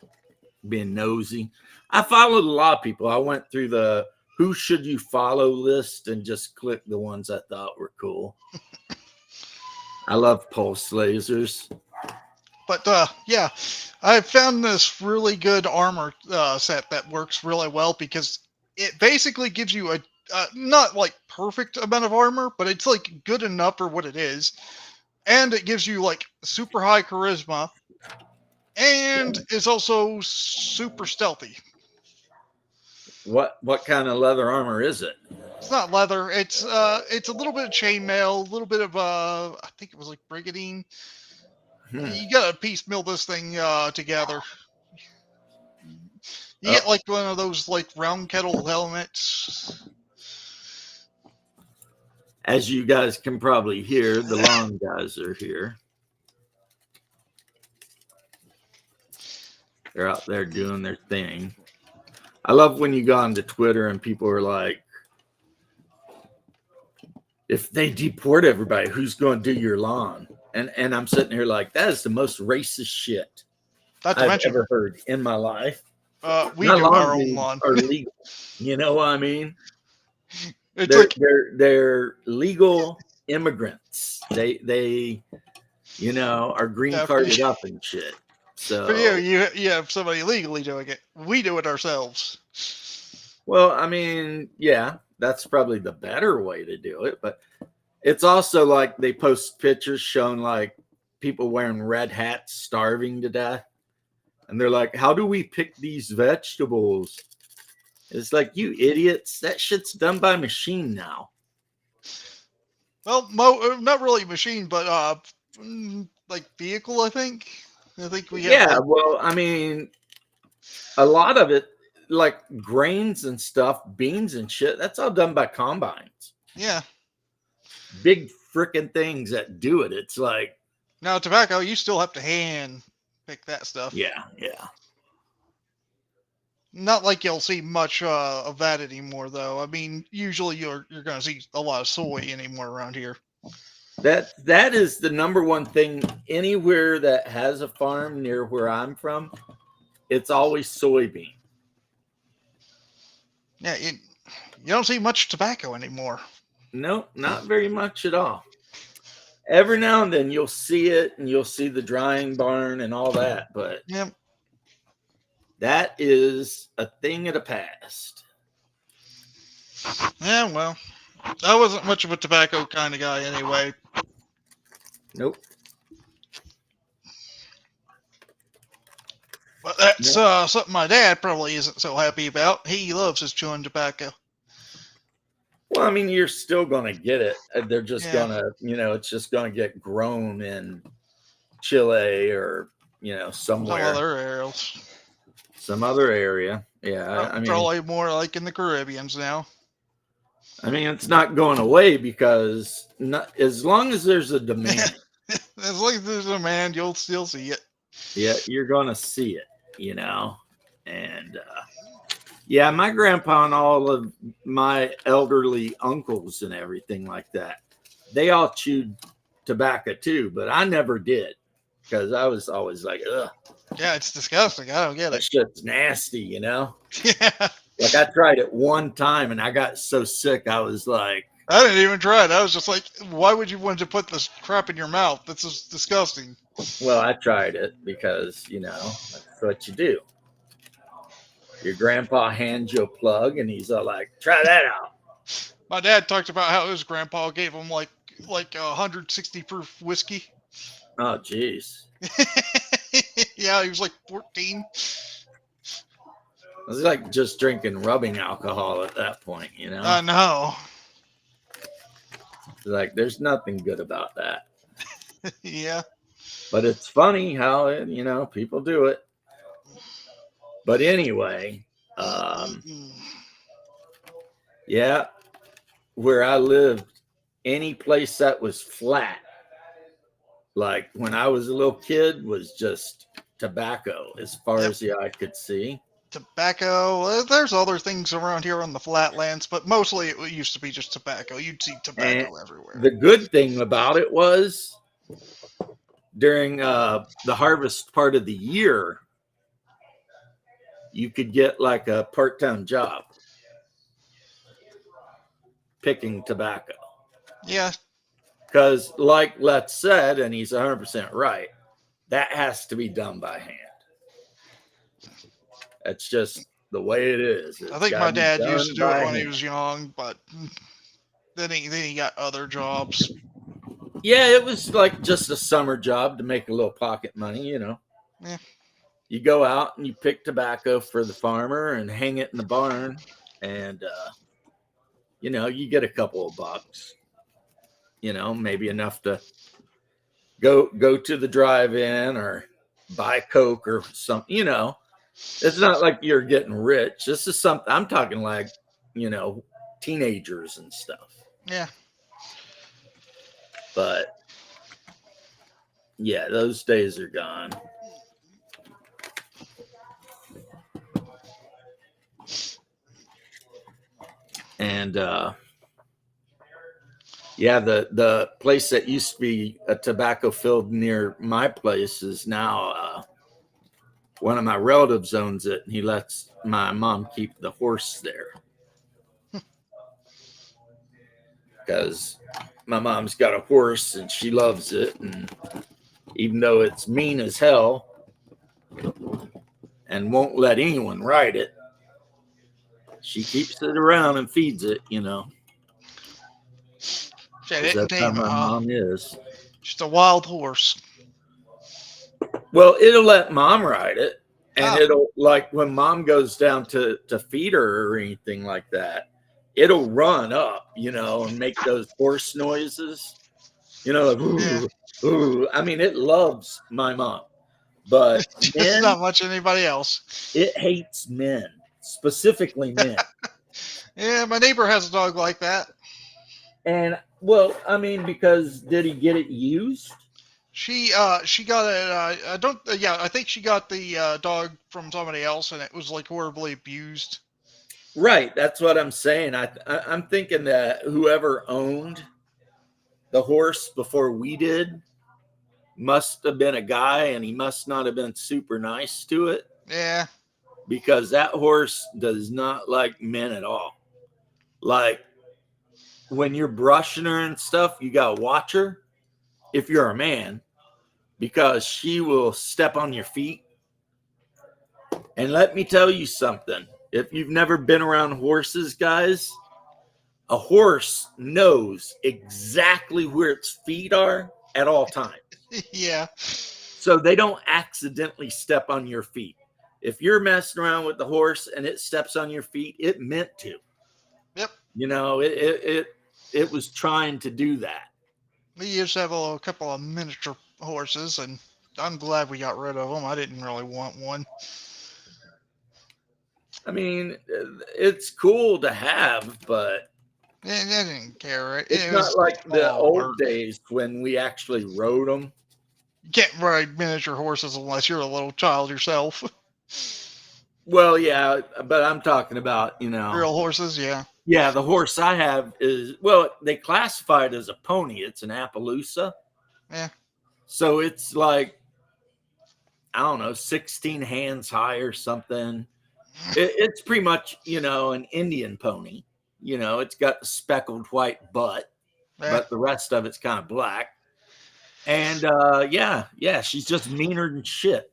Speaker 1: Being nosy. I followed a lot of people. I went through the who should you follow list and just clicked the ones I thought were cool. I love pulse lasers.
Speaker 2: But yeah, I found this really good armor set that works really well because it basically gives you a not like perfect amount of armor, but it's like good enough for what it is. And it gives you like super high charisma, and it's also super stealthy.
Speaker 1: What kind of leather armor is it?
Speaker 2: It's not leather. It's a little bit of chainmail, a little bit of I think it was like brigadine. You gotta piecemeal this thing together. You get like one of those like round kettle helmets.
Speaker 1: As you guys can probably hear, the long guys are here. They're out there doing their thing. I love when you go onto Twitter and people are like, if they deport everybody, who's going to do your lawn? And I'm sitting here like, that is the most racist shit I've ever heard in my life.
Speaker 2: We do our own lawn.
Speaker 1: Are legal. You know what I mean?
Speaker 2: It's
Speaker 1: they're legal immigrants. They are green carded up and shit. So
Speaker 2: for you have somebody legally doing it. We do it ourselves.
Speaker 1: Well, I mean, yeah, that's probably the better way to do it, but it's also like they post pictures showing like people wearing red hats starving to death. And they're like, how do we pick these vegetables? It's like, you idiots, that shit's done by machine now.
Speaker 2: Well, not really machine, but like vehicle, I think. I think we have.
Speaker 1: Yeah, well, I mean, a lot of it, like grains and stuff, beans and shit, that's all done by combines.
Speaker 2: Yeah.
Speaker 1: Big freaking things that do it. It's like.
Speaker 2: Now, tobacco, you still have to hand pick that stuff.
Speaker 1: Yeah.
Speaker 2: Not like you'll see much of that anymore, though. I mean, usually you're going to see a lot of soy anymore around here.
Speaker 1: That is the number one thing anywhere that has a farm near where I'm from. It's always soybean.
Speaker 2: Yeah, you don't see much tobacco anymore.
Speaker 1: No, not very much at all. Every now and then you'll see it, and you'll see the drying barn and all that, but
Speaker 2: yep.
Speaker 1: That is a thing of the past.
Speaker 2: Yeah, well, I wasn't much of a tobacco kind of guy anyway.
Speaker 1: Nope.
Speaker 2: But that's something my dad probably isn't so happy about. He loves his chewing tobacco.
Speaker 1: Well, I mean, you're still going to get it. They're just going to, it's just going to get grown in Chile or, somewhere. Some other area. Yeah. I mean,
Speaker 2: probably more like in the Caribbean now.
Speaker 1: I mean, it's not going away because as long as there's a demand.
Speaker 2: As long as there's a demand, you'll still see it.
Speaker 1: Yeah, you're going to see it, and Yeah, my grandpa and all of my elderly uncles and everything like that, they all chewed tobacco too, but I never did because I was always like, ugh,
Speaker 2: Yeah, it's disgusting. I don't get
Speaker 1: that
Speaker 2: it.
Speaker 1: shit's nasty, you know?
Speaker 2: Yeah.
Speaker 1: Like I tried it one time and I got so sick, I was like,
Speaker 2: I didn't even try it. I was just like, why would you want to put this crap in your mouth? That's just disgusting.
Speaker 1: well, I tried it because, that's what you do. Your grandpa hands you a plug and he's all like, try that out.
Speaker 2: My dad talked about how his grandpa gave him like 160 proof whiskey.
Speaker 1: Oh, jeez.
Speaker 2: Yeah, he was like 14.
Speaker 1: It was like just drinking rubbing alcohol at that point,
Speaker 2: I know.
Speaker 1: Like, there's nothing good about that.
Speaker 2: Yeah.
Speaker 1: But it's funny how, people do it. But anyway, yeah, where I lived, any place that was flat, like when I was a little kid, was just tobacco as far as the eye could see.
Speaker 2: Tobacco. There's other things around here on the flatlands, but mostly it used to be just tobacco. You'd see tobacco everywhere.
Speaker 1: The good thing about it was during the harvest part of the year, you could get like a part-time job picking tobacco.
Speaker 2: Yeah.
Speaker 1: Because like Let's said, and he's 100% right, that has to be done by hand. That's just the way it is.
Speaker 2: I think my dad used to do it when he was young, but then he got other jobs.
Speaker 1: Yeah, it was like just a summer job to make a little pocket money,
Speaker 2: Yeah.
Speaker 1: You go out and you pick tobacco for the farmer and hang it in the barn, and you get a couple of bucks. Maybe enough to go to the drive-in or buy Coke or something. It's not like you're getting rich. This is something I'm talking like, teenagers and stuff.
Speaker 2: Yeah.
Speaker 1: But yeah, those days are gone. And yeah, the place that used to be a tobacco field near my place is now one of my relatives owns it, and he lets my mom keep the horse there because my mom's got a horse and she loves it, and even though it's mean as hell and won't let anyone ride it, she keeps it around and feeds it. That's how my mom is.
Speaker 2: Just a wild horse.
Speaker 1: Well, it'll let mom ride it, and it'll, like, when mom goes down to feed her or anything like that, it'll run up, and make those horse noises, like, ooh, ooh. I mean, it loves my mom, but
Speaker 2: it's not much anybody else.
Speaker 1: It hates men, specifically men.
Speaker 2: Yeah, my neighbor has a dog like that.
Speaker 1: And well, I mean, because did he get it used?
Speaker 2: She got it. I think she got the dog from somebody else, and it was like horribly abused.
Speaker 1: Right, that's what I'm saying. I'm thinking that whoever owned the horse before we did must have been a guy, and he must not have been super nice to it.
Speaker 2: Yeah,
Speaker 1: because that horse does not like men at all. Like, when you're brushing her and stuff, you gotta watch her if you're a man, because she will step on your feet. And let me tell you something. If you've never been around horses, guys, a horse knows exactly where its feet are at all times.
Speaker 2: Yeah.
Speaker 1: So they don't accidentally step on your feet. If you're messing around with the horse and it steps on your feet, it meant to.
Speaker 2: Yep.
Speaker 1: It was trying to do that.
Speaker 2: We used to have a couple of miniature horses, and I'm glad we got rid of them. I didn't really want one.
Speaker 1: I mean, it's cool to have, but
Speaker 2: I didn't care.
Speaker 1: It's not like the old days when we actually rode them.
Speaker 2: You can't ride miniature horses unless you're a little child yourself.
Speaker 1: Well, yeah, but I'm talking about,
Speaker 2: Real horses, yeah.
Speaker 1: yeah, the horse I have is, well, they classify it as a pony. It's an Appaloosa.
Speaker 2: Yeah.
Speaker 1: So it's like, I don't know, 16 hands high or something. It's pretty much, an Indian pony. It's got the speckled white butt,
Speaker 2: Yeah.
Speaker 1: but the rest of it's kind of black. And yeah, she's just meaner than shit.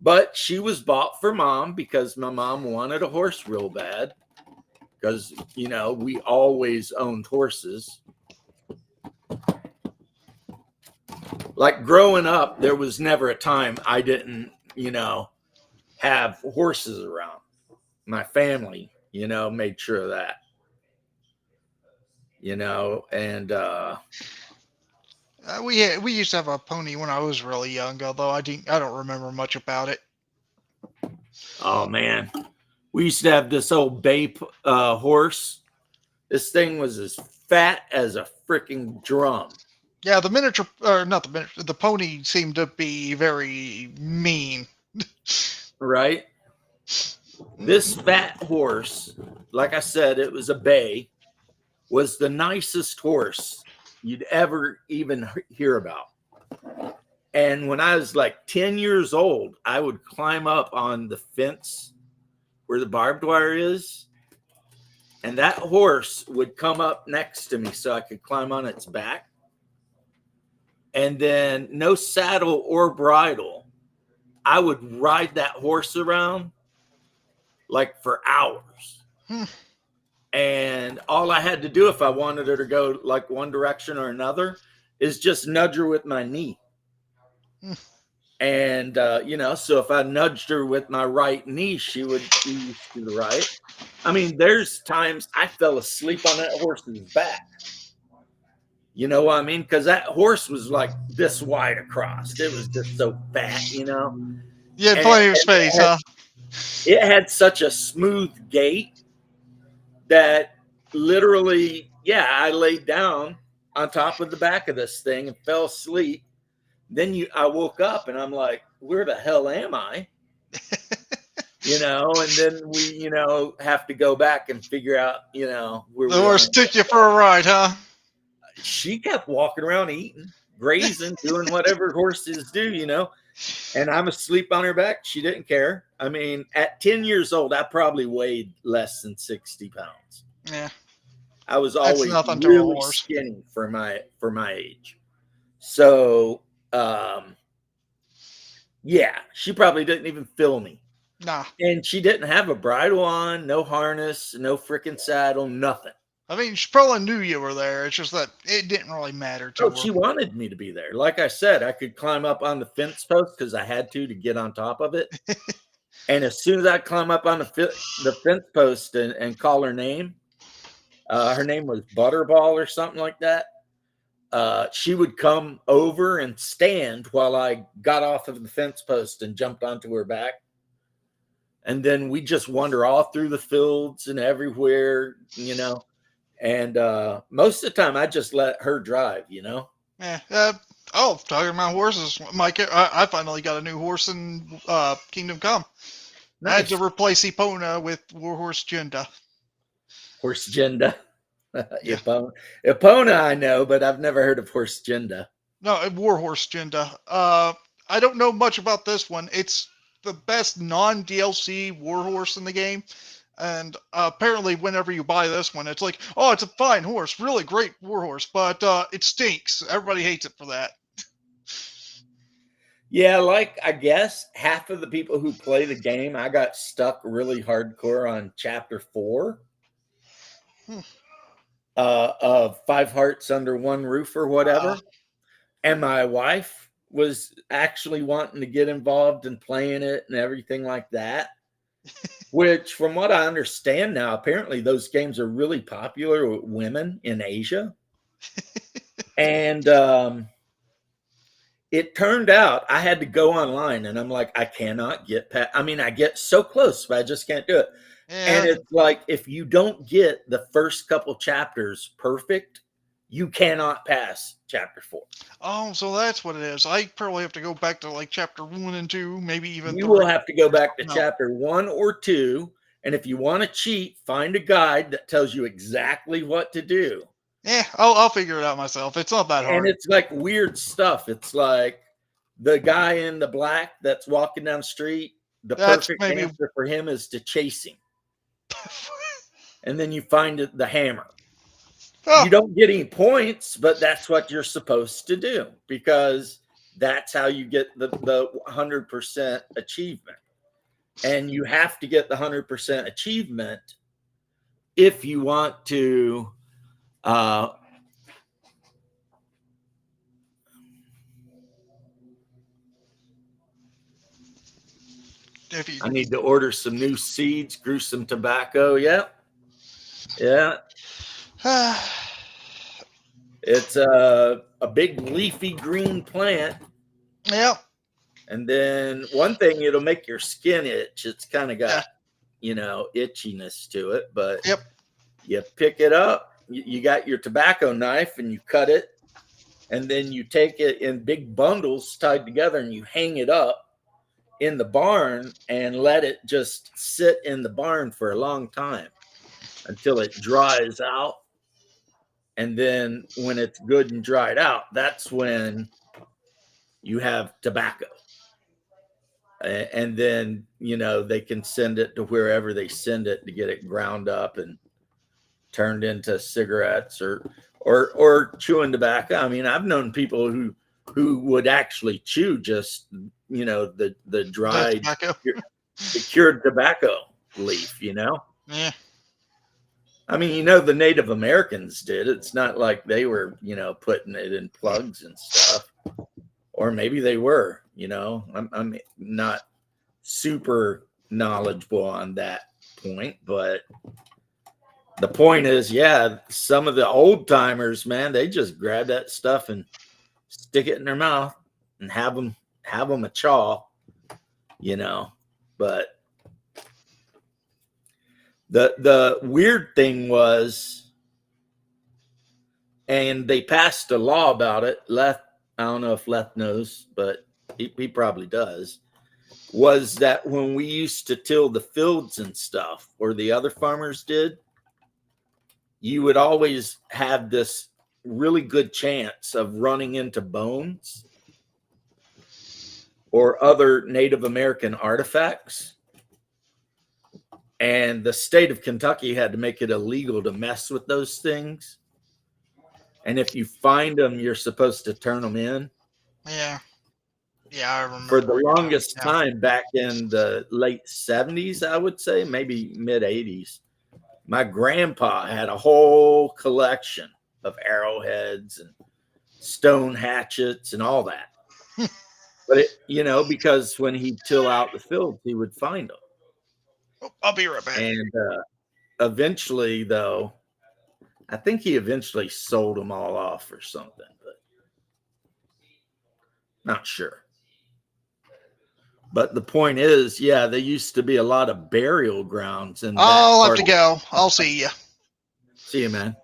Speaker 1: But she was bought for mom because my mom wanted a horse real bad. Because, we always owned horses. Like growing up, there was never a time I didn't, have horses around. My family, made sure of that. And
Speaker 2: We used to have a pony when I was really young, although I don't remember much about it.
Speaker 1: oh man, we used to have this old bay horse. This thing was as fat as a freaking drum.
Speaker 2: Yeah, the miniature, or not the miniature, the pony seemed to be very mean.
Speaker 1: Right? This fat horse, like I said, it was a bay, was the nicest horse you'd ever even hear about. And when I was like 10 years old, I would climb up on the fence where the barbed wire is. And that horse would come up next to me so I could climb on its back. And then no saddle or bridle. I would ride that horse around like for hours. And all I had to do if I wanted her to go like one direction or another is just nudge her with my knee. And, so if I nudged her with my right knee, she would ease to the right. I mean, there's times I fell asleep on that horse's back. You know what I mean? Because that horse was like this wide across. It was just so fat,
Speaker 2: You had plenty of space, huh?
Speaker 1: It had such a smooth gait that literally, yeah, I laid down on top of the back of this thing and fell asleep. Then I woke up and I'm like, where the hell am I? And then we, have to go back and figure out, where
Speaker 2: the horse took you for a ride, huh?
Speaker 1: She kept walking around eating, grazing, doing whatever horses do, and I'm asleep on her back. She didn't care. I mean, at 10 years old, I probably weighed less than 60 pounds.
Speaker 2: Yeah.
Speaker 1: I was always
Speaker 2: nothing to a
Speaker 1: really
Speaker 2: horse.
Speaker 1: skinny for my age. So, yeah, she probably didn't even feel me.
Speaker 2: Nah.
Speaker 1: And she didn't have a bridle on, no harness, no freaking saddle, nothing.
Speaker 2: I mean, she probably knew you were there. It's just that it didn't really matter to her.
Speaker 1: She wanted me to be there. Like I said, I could climb up on the fence post because I had to get on top of it. And as soon as I climb up on the fence post and call her name was Butterball or something like that. She would come over and stand while I got off of the fence post and jumped onto her back. And then we just wander all through the fields and everywhere, And most of the time, I just let her drive,
Speaker 2: Yeah. Talking about horses, Mike, I finally got a new horse in Kingdom Come. Nice. I had to replace Epona with Warhorse Jinda.
Speaker 1: Horse Jinda. Yeah. Epona, I know, but I've never heard of Horse Jinda.
Speaker 2: No, Warhorse Jinda. I don't know much about this one. It's the best non-DLC warhorse in the game. And apparently, whenever you buy this one, it's like, oh, it's a fine horse, really great warhorse, but it stinks. Everybody hates it for that.
Speaker 1: Yeah, like I guess half of the people who play the game, I got stuck really hardcore on chapter 4 of Five Hearts Under One Roof or whatever. And my wife was actually wanting to get involved in playing it and everything like that. Which, from what I understand now, apparently those games are really popular with women in Asia. And it turned out I had to go online, and I'm like, I cannot get past. I mean, I get so close, but I just can't do it. Yeah. And it's like, if you don't get the first couple chapters perfect, you cannot pass chapter 4.
Speaker 2: Oh, so that's what it is. I probably have to go back to like chapter 1 and 2, maybe even
Speaker 1: You
Speaker 2: 3.
Speaker 1: will have to go back to
Speaker 2: No.
Speaker 1: chapter 1 or 2. And if you want to cheat, find a guide that tells you exactly what to do.
Speaker 2: I'll figure it out myself. It's not that hard.
Speaker 1: And it's like weird stuff. It's like the guy in the black that's walking down the street. The perfect answer for him is to chase him. And then you find the hammer. You don't get any points, but that's what you're supposed to do because that's how you get the 100% achievement. And you have to get the 100% achievement if you want to I need to order some new seeds, grew some tobacco. Yeah. It's a big leafy green plant.
Speaker 2: Yeah.
Speaker 1: And then one thing, it'll make your skin itch. It's kind of got, itchiness to it. But you pick it up. You got your tobacco knife and you cut it. And then you take it in big bundles tied together and you hang it up in the barn and let it just sit in the barn for a long time until it dries out. And then when it's good and dried out, that's when you have tobacco. And then, they can send it to wherever they send it to get it ground up and turned into cigarettes or chewing tobacco. I mean, I've known people who would actually chew just, the dried, the cured tobacco leaf,
Speaker 2: Yeah.
Speaker 1: I mean, the Native Americans did. It's not like they were, putting it in plugs and stuff. Or maybe they were, I'm not super knowledgeable on that point. But the point is, some of the old timers, man, they just grab that stuff and stick it in their mouth and have them a chaw, But the weird thing was, and they passed a law about it. I don't know if Leth knows, but he probably does, was that when we used to till the fields and stuff, or the other farmers did, you would always have this really good chance of running into bones or other Native American artifacts. And the state of Kentucky had to make it illegal to mess with those things. And if you find them, you're supposed to turn them in.
Speaker 2: Yeah. Yeah, I remember.
Speaker 1: For the longest time, back in the late 70s, I would say, maybe mid 80s, my grandpa had a whole collection of arrowheads and stone hatchets and all that. But, because when he'd till out the fields, he would find them.
Speaker 2: I'll be right back.
Speaker 1: And eventually, though, I think he eventually sold them all off or something, but not sure. But the point is, there used to be a lot of burial grounds. And
Speaker 2: I'll have to go. I'll see you.
Speaker 1: See you, man.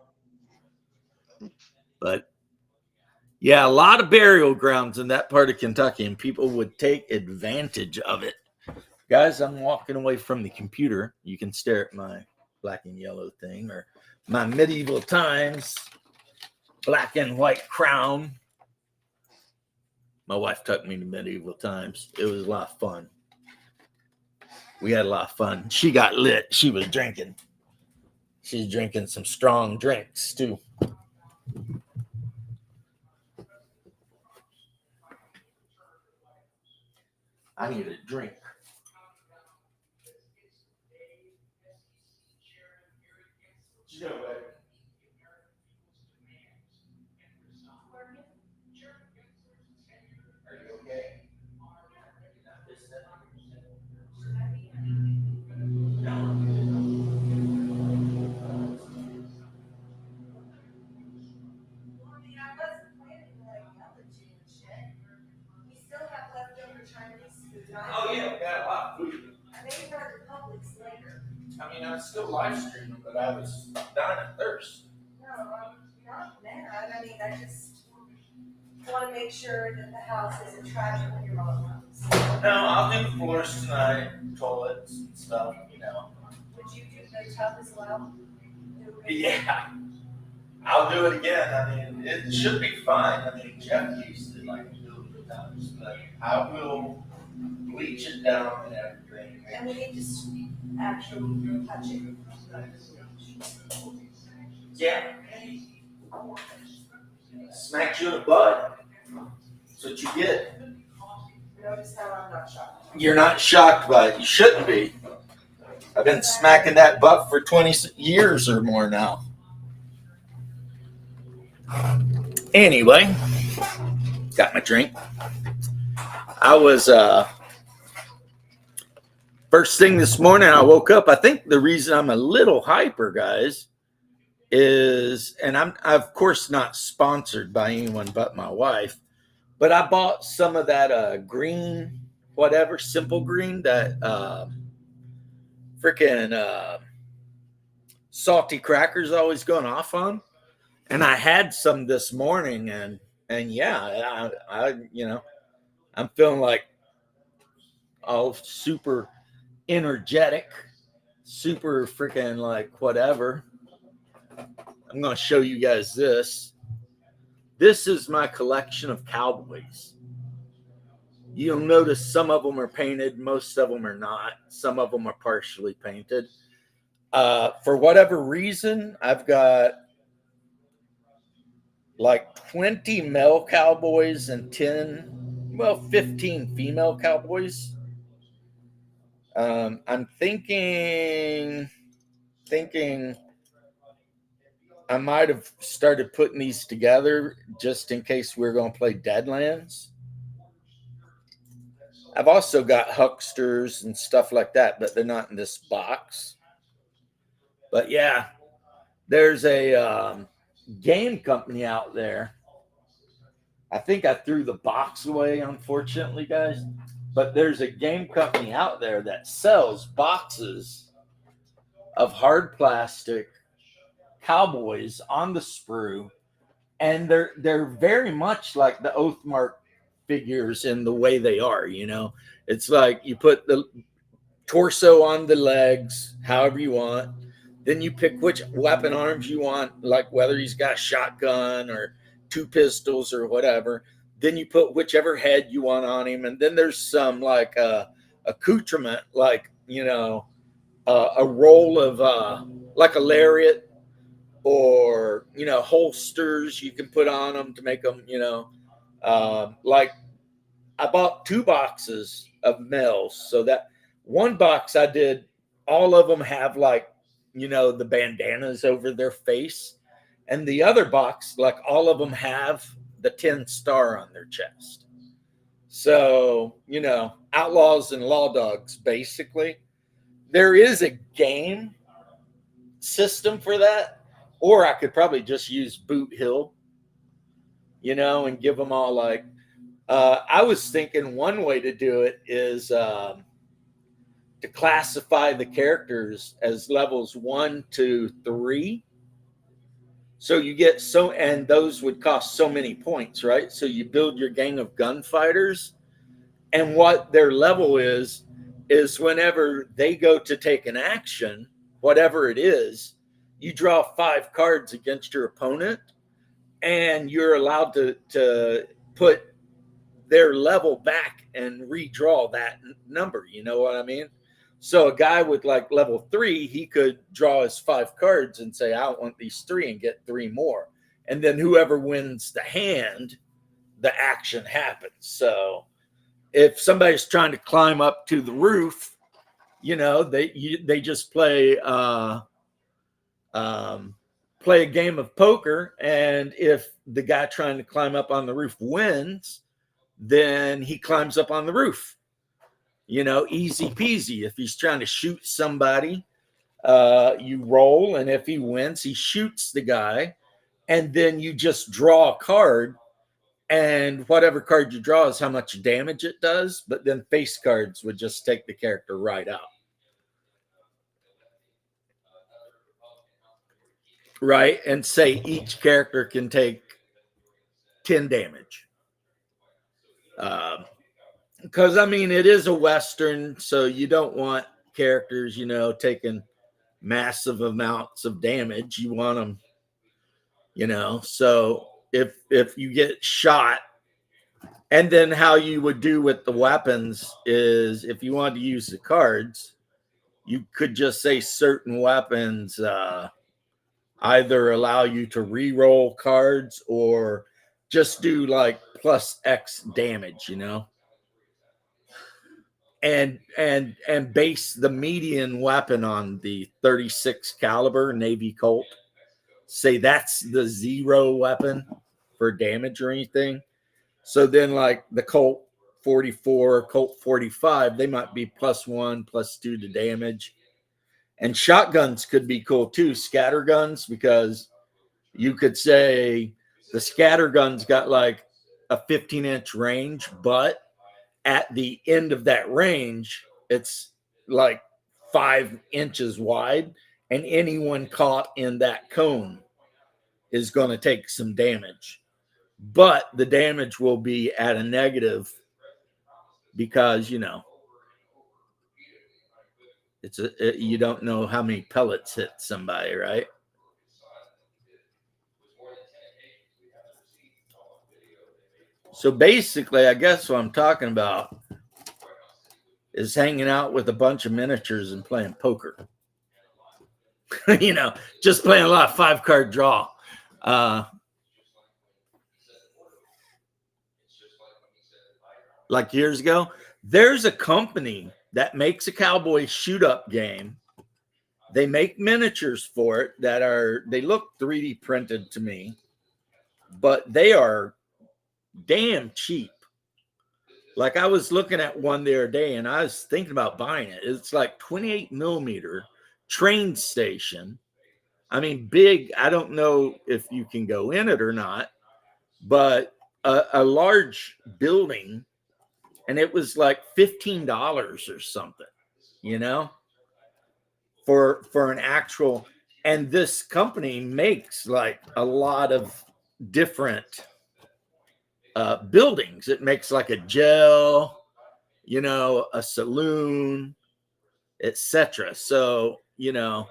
Speaker 1: But a lot of burial grounds in that part of Kentucky, and people would take advantage of it. Guys, I'm walking away from the computer. You can stare at my black and yellow thing or my medieval times black and white crown. My wife took me to medieval times. It was a lot of fun. We had a lot of fun. She got lit. She was drinking. She's drinking some strong drinks too. I need a drink. Oh yeah, we got a lot of food. I mean, I was still live streaming, but I was dying of thirst.
Speaker 3: not mad. I mean, I just want to make sure that the house isn't tragic when your mom comes.
Speaker 1: No, I'll do the floors tonight, toilets and stuff, you know.
Speaker 3: Would you do the tub as well?
Speaker 1: Yeah. I'll do it again. I mean, it should be fine. I mean, Jeff used it like a million times, but I will bleach it down and everything.
Speaker 3: And we need to actually touch it.
Speaker 1: Yeah. Smacked you in the butt. That's what you get.
Speaker 3: Notice how I'm not shocked.
Speaker 1: You're not shocked by it. You shouldn't be. I've been smacking that butt for 20 years or more now. Anyway, got my drink. I was first thing this morning I woke up. I think the reason I'm a little hyper, guys, is, and I'm of course not sponsored by anyone but my wife, but I bought some of that green, whatever, simple green, that freaking salty crackers always going off on. And I had some this morning, and yeah, I you know, I'm feeling like all super energetic, super freaking like whatever. I'm going to show you guys this. This is my collection of cowboys. You'll notice some of them are painted, most of them are not. Some of them are partially painted. For whatever reason, I've got like 20 male cowboys and 15 female cowboys. I'm thinking I might have started putting these together just in case we're going to play Deadlands. I've also got hucksters and stuff like that, but they're not in this box. But yeah, there's a game company out there. I think I threw the box away, unfortunately, guys. But there's a game company out there that sells boxes of hard plastic cowboys on the sprue, and they're very much like the Oathmark figures in the way they are. You know, it's like you put the torso on the legs, however you want. Then you pick which weapon arms you want, like whether he's got a shotgun or 2 pistols or whatever. Then you put whichever head you want on him. And then there's some like accoutrement, like, you know, a roll of like a lariat, or, you know, holsters you can put on them to make them, you know, like I bought 2 boxes of males. So that one box I did, all of them have like, you know, the bandanas over their face. And the other box, like all of them have the 10 star on their chest. So, you know, outlaws and law dogs, basically. There is a game system for that. Or I could probably just use Boot Hill, you know, and give them all like, I was thinking one way to do it is to classify the characters as levels 1 to 3. So you get and those would cost so many points, right? So you build your gang of gunfighters, and what their level is whenever they go to take an action, whatever it is, you draw 5 cards against your opponent, and you're allowed to put their level back and redraw that number. You know what I mean? So a guy with like level 3, he could draw his 5 cards and say, I want these 3, and get 3 more. And then whoever wins the hand, the action happens. So if somebody's trying to climb up to the roof, you know, they just play a game of poker. And if the guy trying to climb up on the roof wins, then he climbs up on the roof. You know, easy peasy. If he's trying to shoot somebody, you roll, and if he wins, he shoots the guy, and then you just draw a card, and whatever card you draw is how much damage it does. But then face cards would just take the character right out. right? And say each character can take 10 damage. Because I mean, it is a Western, so you don't want characters, you know, taking massive amounts of damage. You want them, you know. So if you get shot, and then how you would do with the weapons is if you wanted to use the cards, you could just say certain weapons either allow you to re-roll cards or just do like plus X damage, you know. And base the median weapon on the 36 caliber Navy Colt. Say that's the 0 weapon for damage or anything. So then like the Colt 44, Colt 45, they might be +1, +2 to damage. And shotguns could be cool too, scatter guns, because you could say the scatter gun's got like a 15-inch range, but at the end of that range, it's like 5 inches wide, and anyone caught in that cone is going to take some damage. But the damage will be at a negative because, you know, you don't know how many pellets hit somebody, right? So basically, I guess what I'm talking about is hanging out with a bunch of miniatures and playing poker. You know, just playing a lot of 5-card draw. Like years ago, there's a company that makes a cowboy shoot up game. They make miniatures for it they look 3D printed to me, but they are damn cheap. Like I was looking at one the other day and I was thinking about buying it. It's like 28 millimeter train station. I mean, big. I don't know if you can go in it or not, but a large building, and it was like $15 or something, you know, for an actual. And this company makes like a lot of different buildings. It makes like a jail, you know, a saloon, etc. So, you know,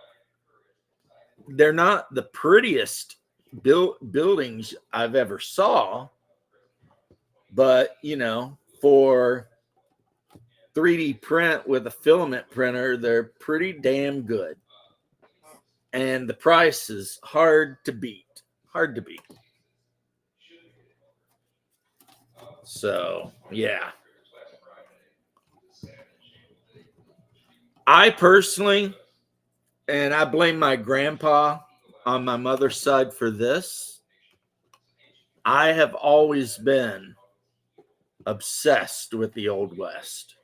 Speaker 1: they're not the prettiest buildings I've ever saw, but, you know, for 3D print with a filament printer, they're pretty damn good. And the price is hard to beat. Hard to beat. So, yeah. I personally, and I blame my grandpa on my mother's side for this, I have always been obsessed with the Old West.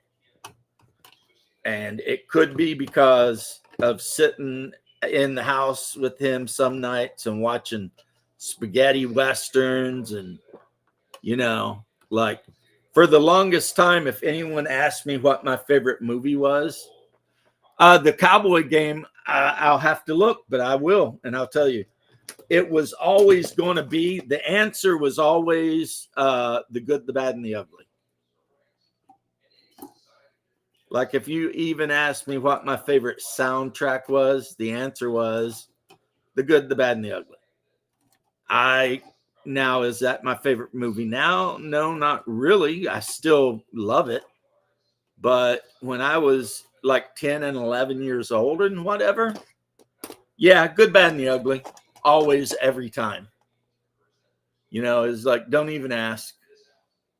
Speaker 1: And it could be because of sitting in the house with him some nights and watching spaghetti westerns, and, you know, like for the longest time, if anyone asked me what my favorite movie was, the Cowboy Game, I'll have to look, but I will, and I'll tell you. It was always going to be, the answer was always The Good, the Bad, and the Ugly. Like if you even asked me what my favorite soundtrack was, the answer was The Good, the Bad, and the Ugly. Now, is that my favorite movie now? No, not really. I still love it. But when I was like 10 and 11 years old and whatever, yeah, Good, Bad, and the Ugly. Always, every time. You know, it's like, don't even ask.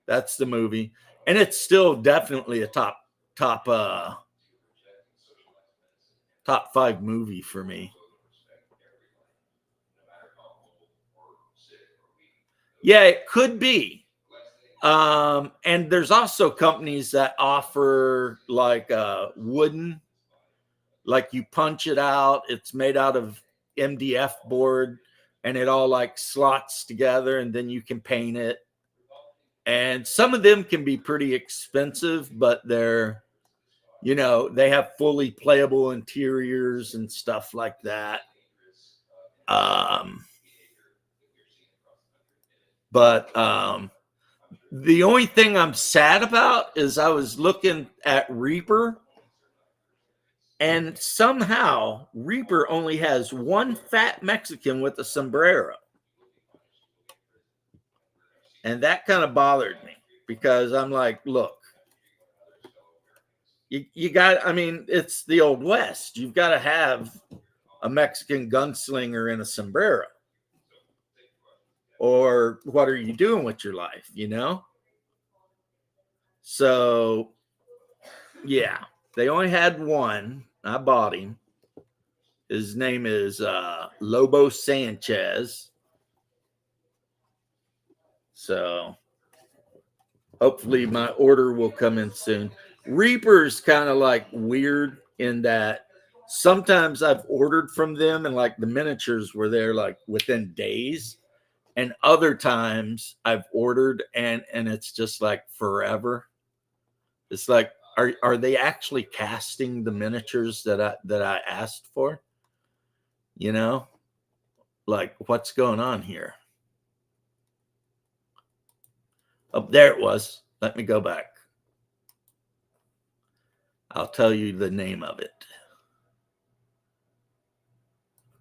Speaker 1: That's the movie. And it's still definitely a top 5 movie for me. Yeah, it could be. And there's also companies that offer like wooden, like you punch it out. It's made out of MDF board and it all like slots together, and then you can paint it. And some of them can be pretty expensive, but they're, you know, they have fully playable interiors and stuff like that. But the only thing I'm sad about is I was looking at Reaper, and somehow Reaper only has one fat Mexican with a sombrero. And that kind of bothered me because I'm like, look, you got, I mean, it's the Old West. You've got to have a Mexican gunslinger in a sombrero. Or what are you doing with your life, you know? So, yeah, they only had one. I bought him. His name is Lobo Sanchez. So, hopefully my order will come in soon. Reaper's kind of like weird in that sometimes I've ordered from them and like the miniatures were there like within days, and other times I've ordered and it's just like forever. It's like, are they actually casting the miniatures that I asked for? You know, like what's going on here? Oh, there it was. Let me go back. I'll tell you the name of it.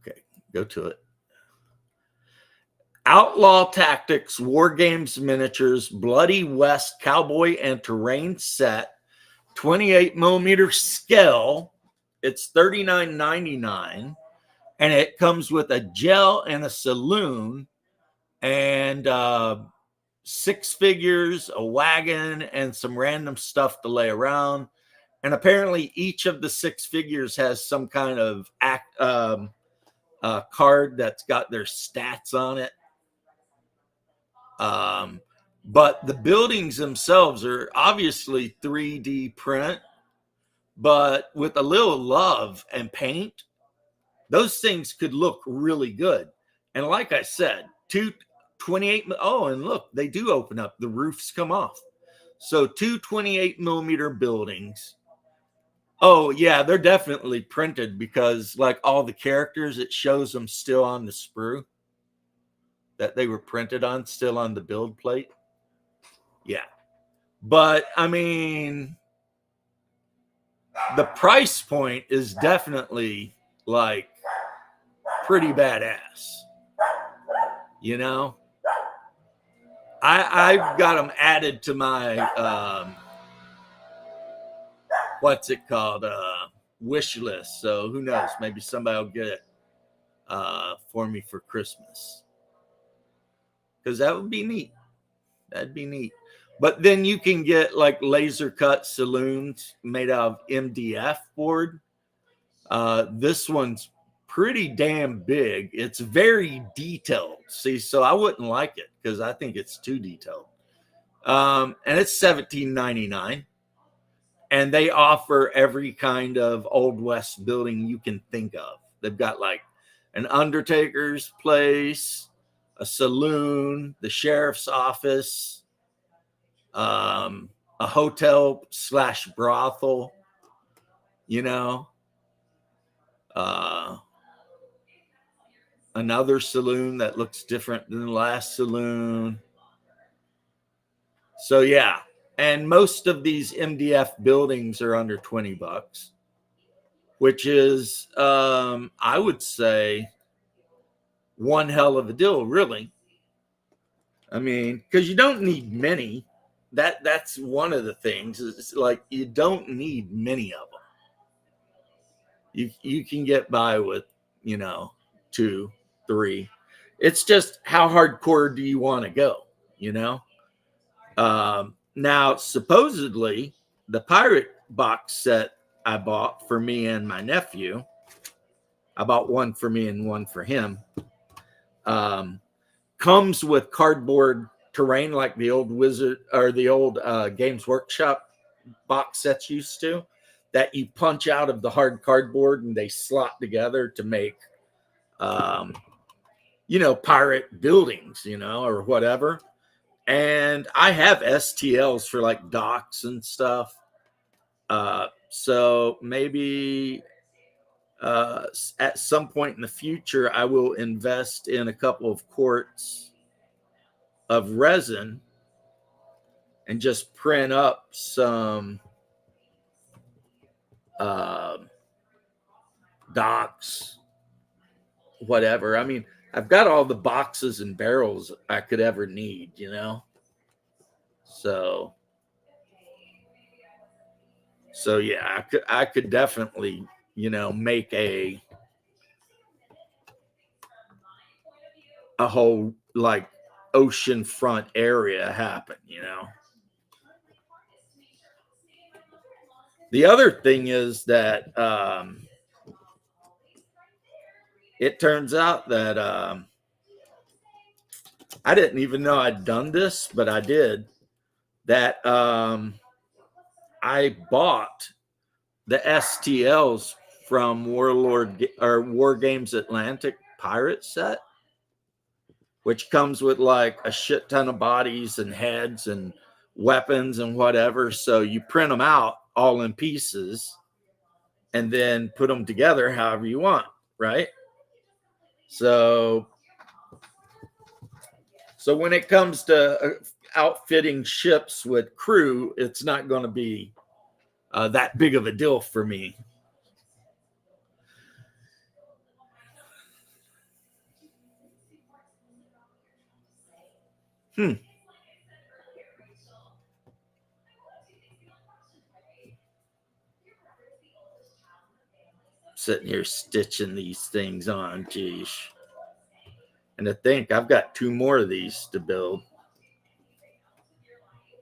Speaker 1: Okay, go to it. Outlaw Tactics War Games Miniatures Bloody West Cowboy and Terrain Set, 28 millimeter scale. It's $39.99, and it comes with a gel and a saloon and 6 figures, a wagon, and some random stuff to lay around. And apparently each of the 6 figures has some kind of card that's got their stats on it. But the buildings themselves are obviously 3D print, but with a little love and paint, those things could look really good. And like I said, 28. Oh, and look, they do open up. The roofs come off. So 2 28 millimeter buildings. Oh, yeah, they're definitely printed because like all the characters, it shows them still on the sprue that they were printed on, still on the build plate. Yeah. But I mean, the price point is definitely like pretty badass. You know, I've got them added to my what's it called, wish list. So who knows? Maybe somebody will get it for me for Christmas, because that would be neat. That'd be neat. But then you can get like laser cut saloons made out of MDF board. This one's pretty damn big. It's very detailed. See, so I wouldn't like it because I think it's too detailed. And it's $17.99. And they offer every kind of Old West building you can think of. They've got like an undertaker's place, a saloon, the sheriff's office, a hotel / brothel, you know, another saloon that looks different than the last saloon. So yeah, and most of these MDF buildings are under $20, which is, I would say, one hell of a deal, really. I mean, because you don't need many. That's one of the things. It's like you don't need many of them. You can get by with, 2, 3. It's just how hardcore do you want to go, Now, supposedly, the pirate box set I bought for me and my nephew, I bought one for me and one for him, comes with cardboard terrain like the old Wizard or the old Games Workshop box sets used to, that you punch out of the hard cardboard and they slot together to make, pirate buildings, or whatever. And I have STLs for like docks and stuff. So maybe At some point in the future, I will invest in a couple of quarts of resin and just print up some docks, whatever. I mean, I've got all the boxes and barrels I could ever need, you know? So yeah, I could definitely, you know, make a whole like oceanfront area happen, you know? The other thing is that it turns out that I didn't even know I'd done this, but I did. That I bought the STLs from War Games Atlantic Pirate set, which comes with like a shit ton of bodies and heads and weapons and whatever. So you print them out all in pieces and then put them together however you want, right? So when it comes to outfitting ships with crew, it's not going to be that big of a deal for me. Sitting here stitching these things on, geez. And to think I've got 2 more of these to build,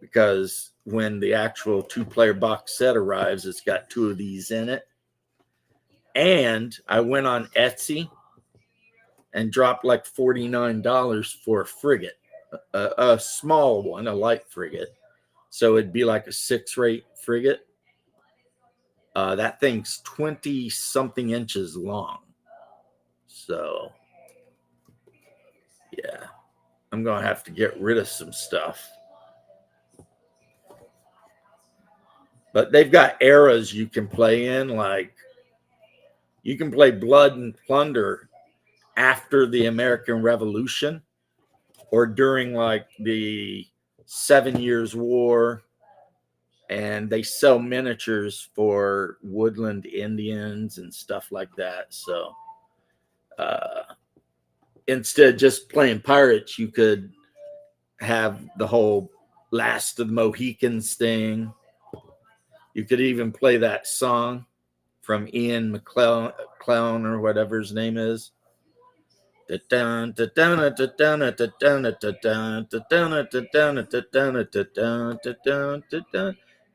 Speaker 1: because when the actual 2-player box set arrives, it's got 2 of these in it. And I went on Etsy and dropped like $49 for a frigate, a small one, a light frigate. So it'd be like a 6-rate frigate. That thing's 20 something inches long. So yeah, I'm going to have to get rid of some stuff. But they've got eras you can play in. Like you can play Blood and Plunder after the American Revolution or during like the 7 Years' War. And they sell miniatures for woodland Indians and stuff like that. So instead of just playing pirates, you could have the whole Last of the Mohicans thing. You could even play that song from Ian McClellan or whatever his name is.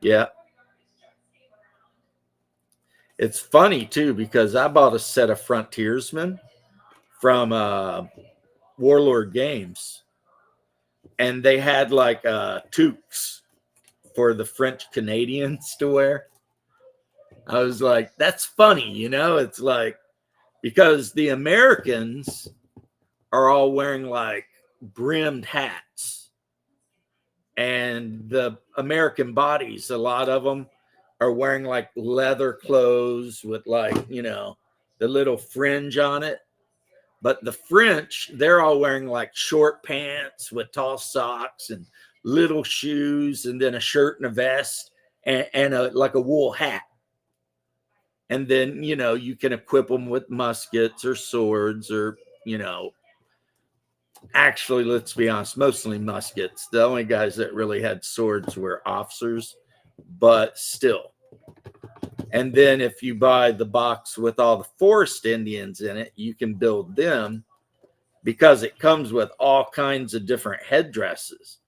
Speaker 1: Yeah. It's funny too, because I bought a set of Frontiersmen from Warlord Games, and they had like toques for the French Canadians to wear. I was like, that's funny, you know? It's like, because the Americans are all wearing like brimmed hats, and the American bodies, a lot of them are wearing like leather clothes with like, you know, the little fringe on it. But the French, they're all wearing like short pants with tall socks and little shoes, and then a shirt and a vest and like a wool hat. And then, you know, you can equip them with muskets or swords or, you know, actually, let's be honest, mostly muskets. The only guys that really had swords were officers, but still. And then if you buy the box with all the forest Indians in it, you can build them, because it comes with all kinds of different headdresses.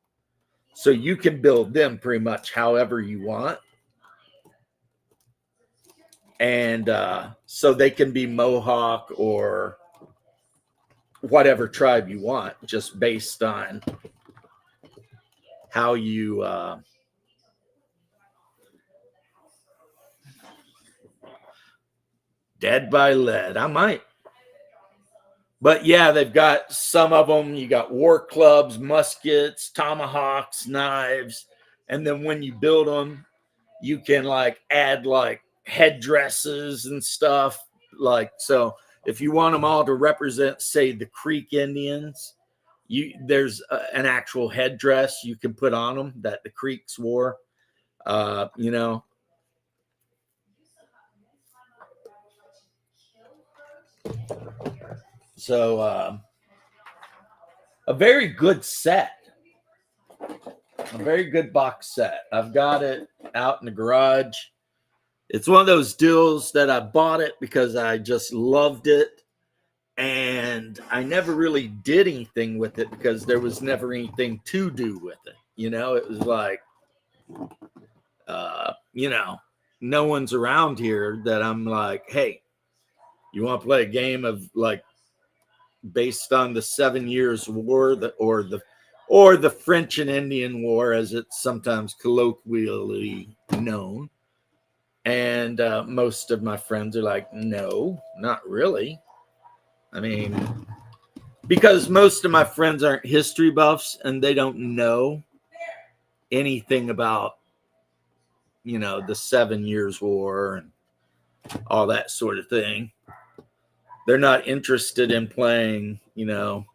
Speaker 1: So you can build them pretty much however you want. And so they can be Mohawk or whatever tribe you want, just based on how you Dead by Lead. I might. But yeah, they've got some of them. You got war clubs, muskets, tomahawks, knives. And then when you build them, you can like add like headdresses and stuff. like, so if you want them all to represent, say, the Creek Indians, there's an actual headdress you can put on them that the Creeks wore. You know, so a very good set, a very good box set. I've got it out in the garage. It's one of those deals that I bought it because I just loved it, and I never really did anything with it because there was never anything to do with it. You know, it was like, you know, no one's around here that I'm like, hey, you want to play a game of like based on the 7 Years' War, or the French and Indian War, as it's sometimes colloquially known. And most of my friends are like, no, not really. I mean, because most of my friends aren't history buffs and they don't know anything about, you know, the 7 Years' War and all that sort of thing. They're not interested in playing, you know,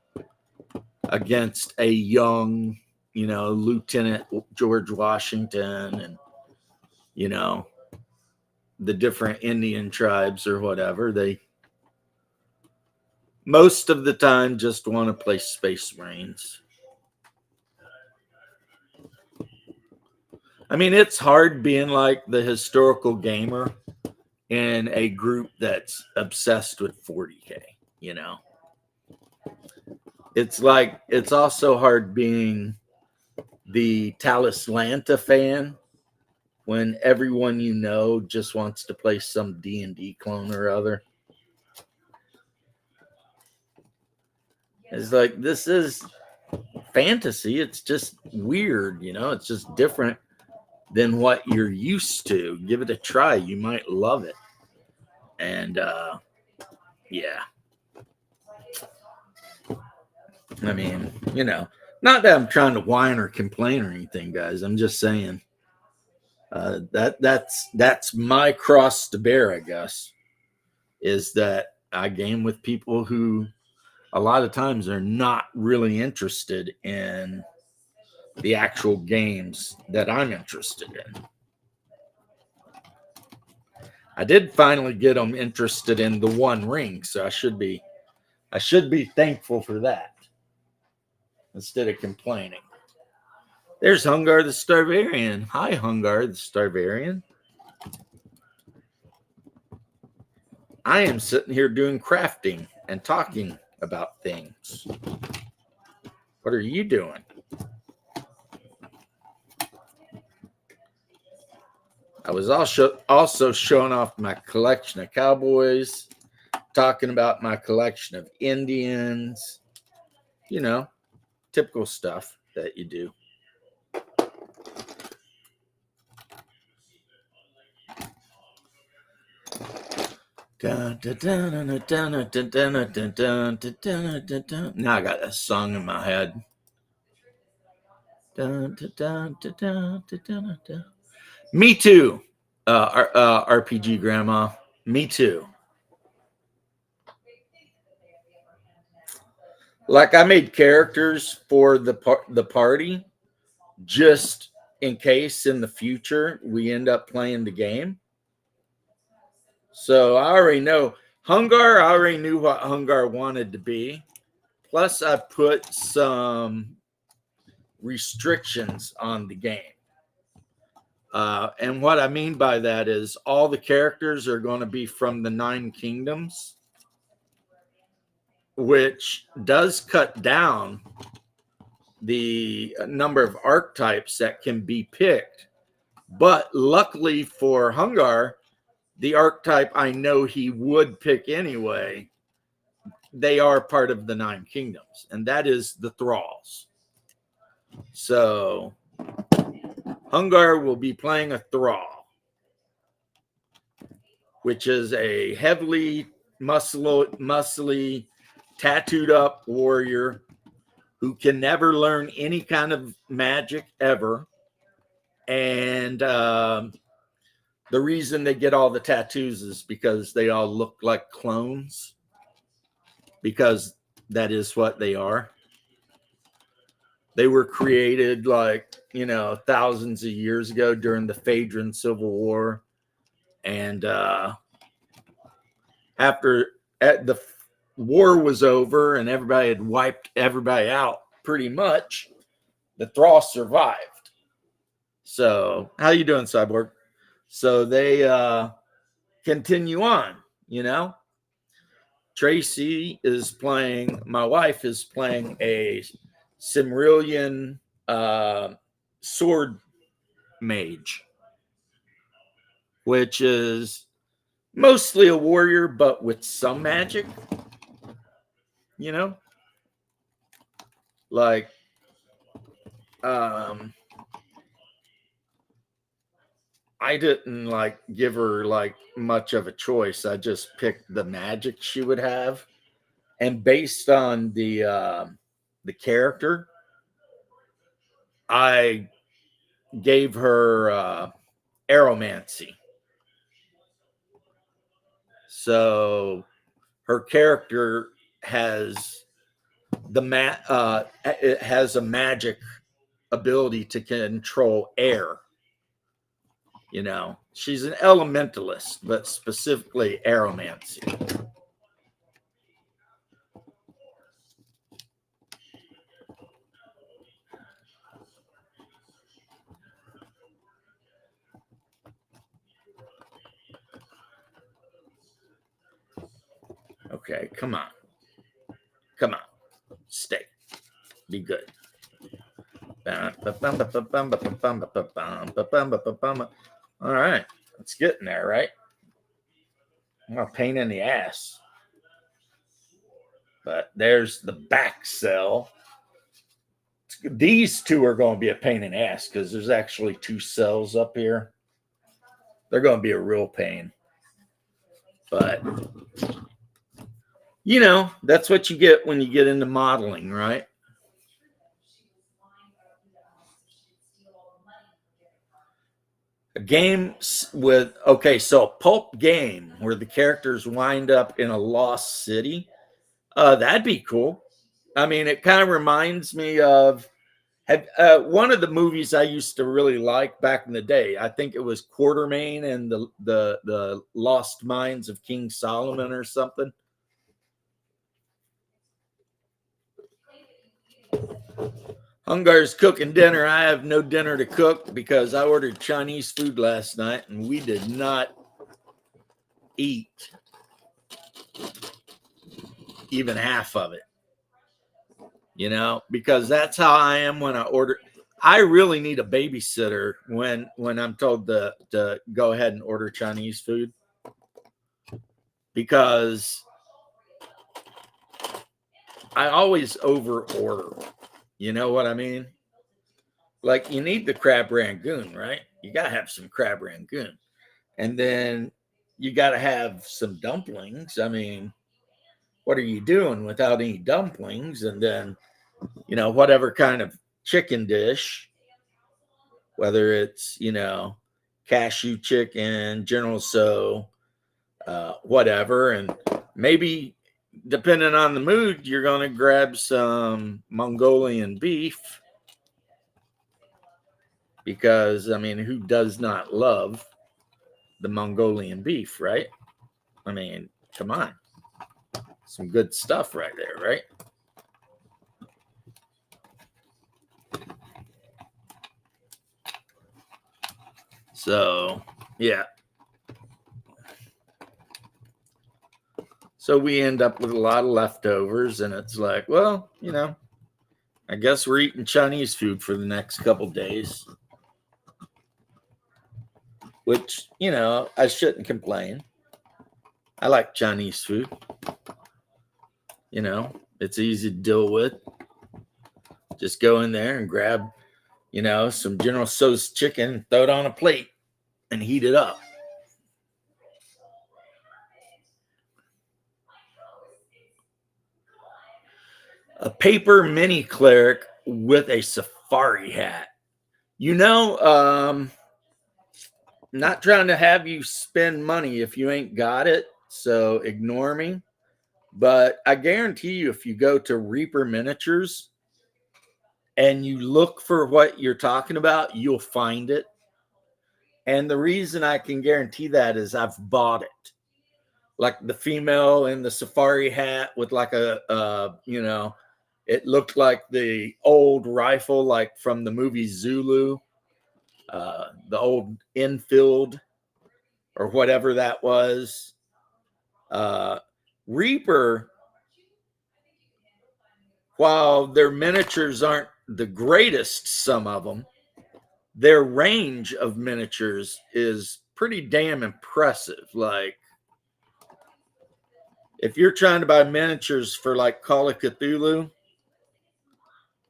Speaker 1: against a young, you know, Lieutenant George Washington and, you know, the different Indian tribes or whatever. They most of the time just want to play Space Marines. I mean, it's hard being like the historical gamer in a group that's obsessed with 40K, you know. It's like, it's also hard being the Talislanta fan when everyone you know just wants to play some D&D clone or other. It's like, this is fantasy. It's just weird, you know. It's just different than what you're used to. Give it a try. You might love it. And yeah. I mean, you know, not that I'm trying to whine or complain or anything, guys. I'm just saying that's my cross to bear, I guess, is that I game with people who a lot of times are not really interested in the actual games that I'm interested in. I did finally get them interested in the One Ring, so I should be thankful for that instead of complaining. There's Hungar the Starvarian. Hi, Hungar the Starvarian. I am sitting here doing crafting and talking about things. What are you doing? I was also showing off my collection of cowboys, talking about my collection of Indians, you know, typical stuff that you do. Now I got that song in my head. Me too, RPG Grandma. Me too. Like, I made characters for the party just in case in the future we end up playing the game. So I already know Hungar. I already knew what Hungar wanted to be. Plus, I put some restrictions on the game. And what I mean by that is all the characters are going to be from the 9 Kingdoms, which does cut down the number of archetypes that can be picked. But luckily for Hungar, the archetype I know he would pick anyway, they are part of the 9 Kingdoms, and that is the Thralls. So Hungar will be playing a Thrall, which is a heavily muscly, tattooed up warrior who can never learn any kind of magic ever. And the reason they get all the tattoos is because they all look like clones, because that is what they are. They were created like, thousands of years ago during the Phaedron Civil War. And after the war was over and everybody had wiped everybody out pretty much, the Thrall survived. So how you doing, Cyborg? So they continue on, Tracy is playing, my wife is playing a Silmarillion sword mage, which is mostly a warrior, but with some magic, like, I didn't like give her like much of a choice. I just picked the magic she would have, and based on the character, I gave her aeromancy. So her character has it has a magic ability to control air. She's an elementalist, but specifically aeromancy. Okay, come on. Stay. Be good. All right, let's get in there, right? I'm a pain in the ass. But there's the back cell. These two are going to be a pain in the ass because there's actually 2 cells up here. They're going to be a real pain. But, that's what you get when you get into modeling, right? A game with, so a pulp game where the characters wind up in a lost city. That'd be cool. I mean, it kind of reminds me of one of the movies I used to really like back in the day. I think it was Quatermain and the Lost Mines of King Solomon or something. Hungar's cooking dinner. I have no dinner to cook because I ordered Chinese food last night and we did not eat even half of it. Because that's how I am when I order. I really need a babysitter when I'm told to go ahead and order Chinese food, because I always over order. You know what I mean? Like, you need the crab rangoon, right? You got to have some crab rangoon. And then you got to have some dumplings. I mean, what are you doing without any dumplings? And then, whatever kind of chicken dish, whether it's, cashew chicken, General So, whatever. And maybe, depending on the mood, you're going to grab some Mongolian beef. Because, I mean, who does not love the Mongolian beef, right? I mean, come on. Some good stuff right there, right? So, yeah. So we end up with a lot of leftovers, and it's like, well, I guess we're eating Chinese food for the next couple days. Which, I shouldn't complain. I like Chinese food. It's easy to deal with. Just go in there and grab, some General Tso's chicken, throw it on a plate, and heat it up. A paper mini cleric with a safari hat. not trying to have you spend money if you ain't got it, so ignore me. But I guarantee you, if you go to Reaper Miniatures and you look for what you're talking about, you'll find it. And the reason I can guarantee that is I've bought it. Like the female in the safari hat with like it looked like the old rifle, like from the movie Zulu, the old Enfield or whatever that was. Reaper, while their miniatures aren't the greatest, some of them, their range of miniatures is pretty damn impressive. Like, if you're trying to buy miniatures for like Call of Cthulhu,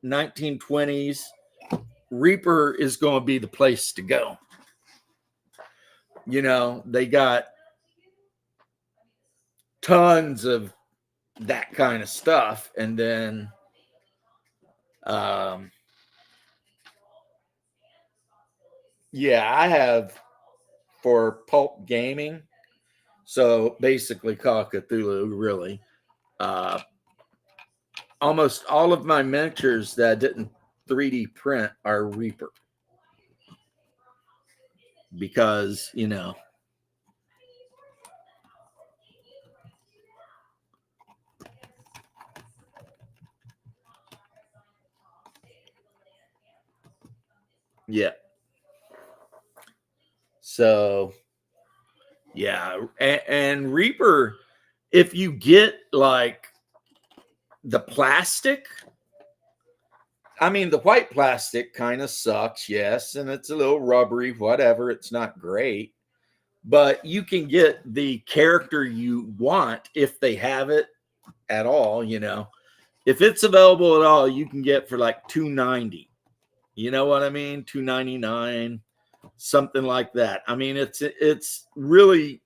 Speaker 1: 1920s, Reaper is going to be the place to go. You know, they got tons of that kind of stuff. And then, yeah, I have for Pulp Gaming. So basically Call of Cthulhu, really. Almost all of my miniatures that I didn't 3D print are Reaper. Because, you know, yeah. So, yeah. And Reaper, if you get like the plastic, I mean, the white plastic kind of sucks, yes, and it's a little rubbery, whatever. It's not great, but you can get the character you want if they have it at all. You know, if it's available at all, you can get for like $290. You know what I mean? $299, something like that. I mean, it's really,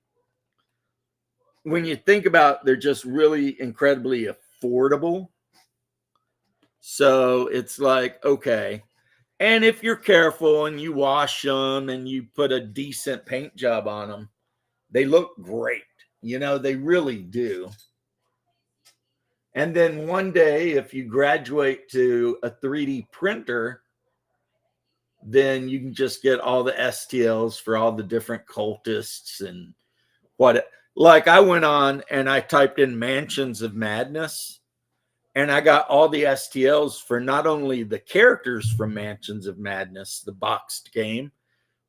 Speaker 1: when you think about, they're just really incredibly affordable. So it's like, okay. And if you're careful and you wash them and you put a decent paint job on them, they look great. You know, they really do. And then one day, if you graduate to a 3D printer, then you can just get all the STLs for all the different cultists and what. Like, I went on and I typed in Mansions of Madness, and I got all the STLs for not only the characters from Mansions of Madness, the boxed game,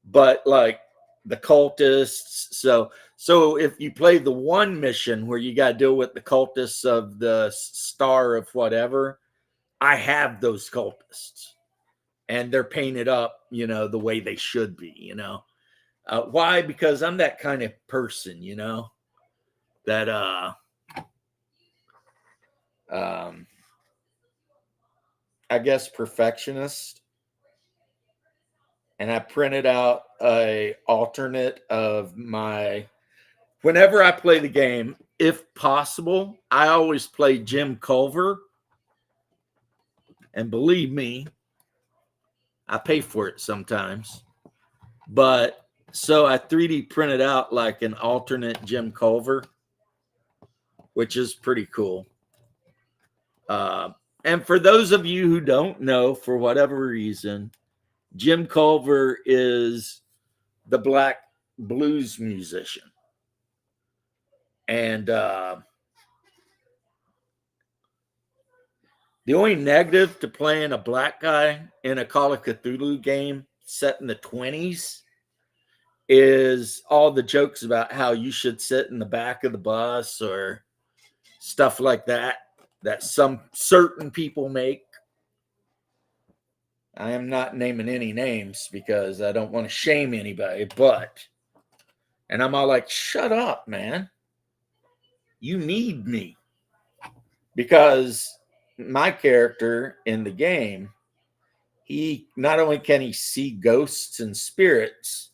Speaker 1: but like the cultists. So if you play the one mission where you got to deal with the cultists of the Star of whatever, I have those cultists. And they're painted up, you know, the way they should be, you know. Why? Because I'm that kind of person, you know, that I guess perfectionist. And I printed out a alternate of my, whenever I play the game, if possible, I always play Jim Culver. And believe me, I pay for it sometimes. But so I 3D printed out like an alternate Jim Culver, which is pretty cool. And for those of you who don't know, for whatever reason, Jim Culver is the black blues musician. And the only negative to playing a black guy in a Call of Cthulhu game set in the 20s is all the jokes about how you should sit in the back of the bus or stuff like that some certain people make. I am not naming any names because I don't want to shame anybody, and I'm all like, shut up, man. You need me. Because my character in the game, he not only can he see ghosts and spirits,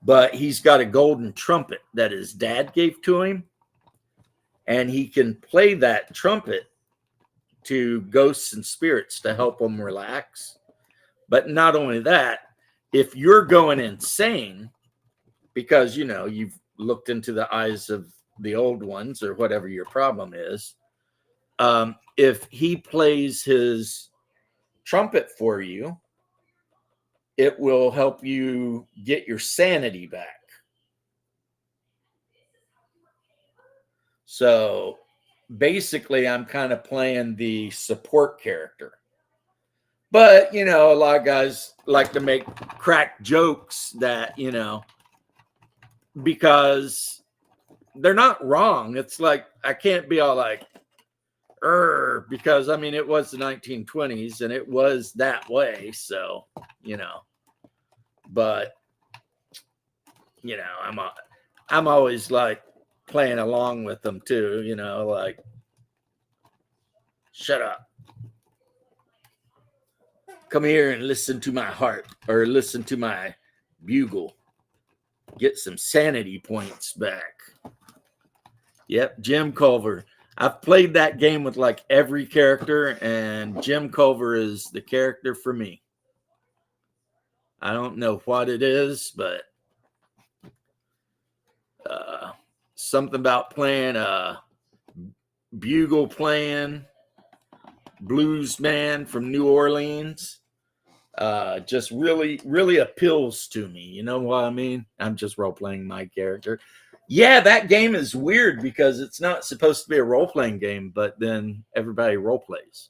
Speaker 1: but he's got a golden trumpet that his dad gave to him. And he can play that trumpet to ghosts and spirits to help them relax. But not only that, if you're going insane, because, you know, you've looked into the eyes of the old ones or whatever your problem is. If he plays his trumpet for you, it will help you get your sanity back. So basically, I'm kind of playing the support character. But, you know, a lot of guys like to make crack jokes that, you know, because they're not wrong. It's like, I can't be all like, because I mean, it was the 1920s and it was that way. So, you know, but, you know, I'm always like playing along with them too, you know, like, shut up. Come here and listen to my heart or listen to my bugle. Get some sanity points back. Yep, Jim Culver. I've played that game with like every character, and Jim Culver is the character for me. I don't know what it is, but something about playing a bugle playing blues man from New Orleans just really appeals to me. You know what I mean? I'm just role playing my character. Yeah, that game is weird because it's not supposed to be a role playing game, but then everybody role plays,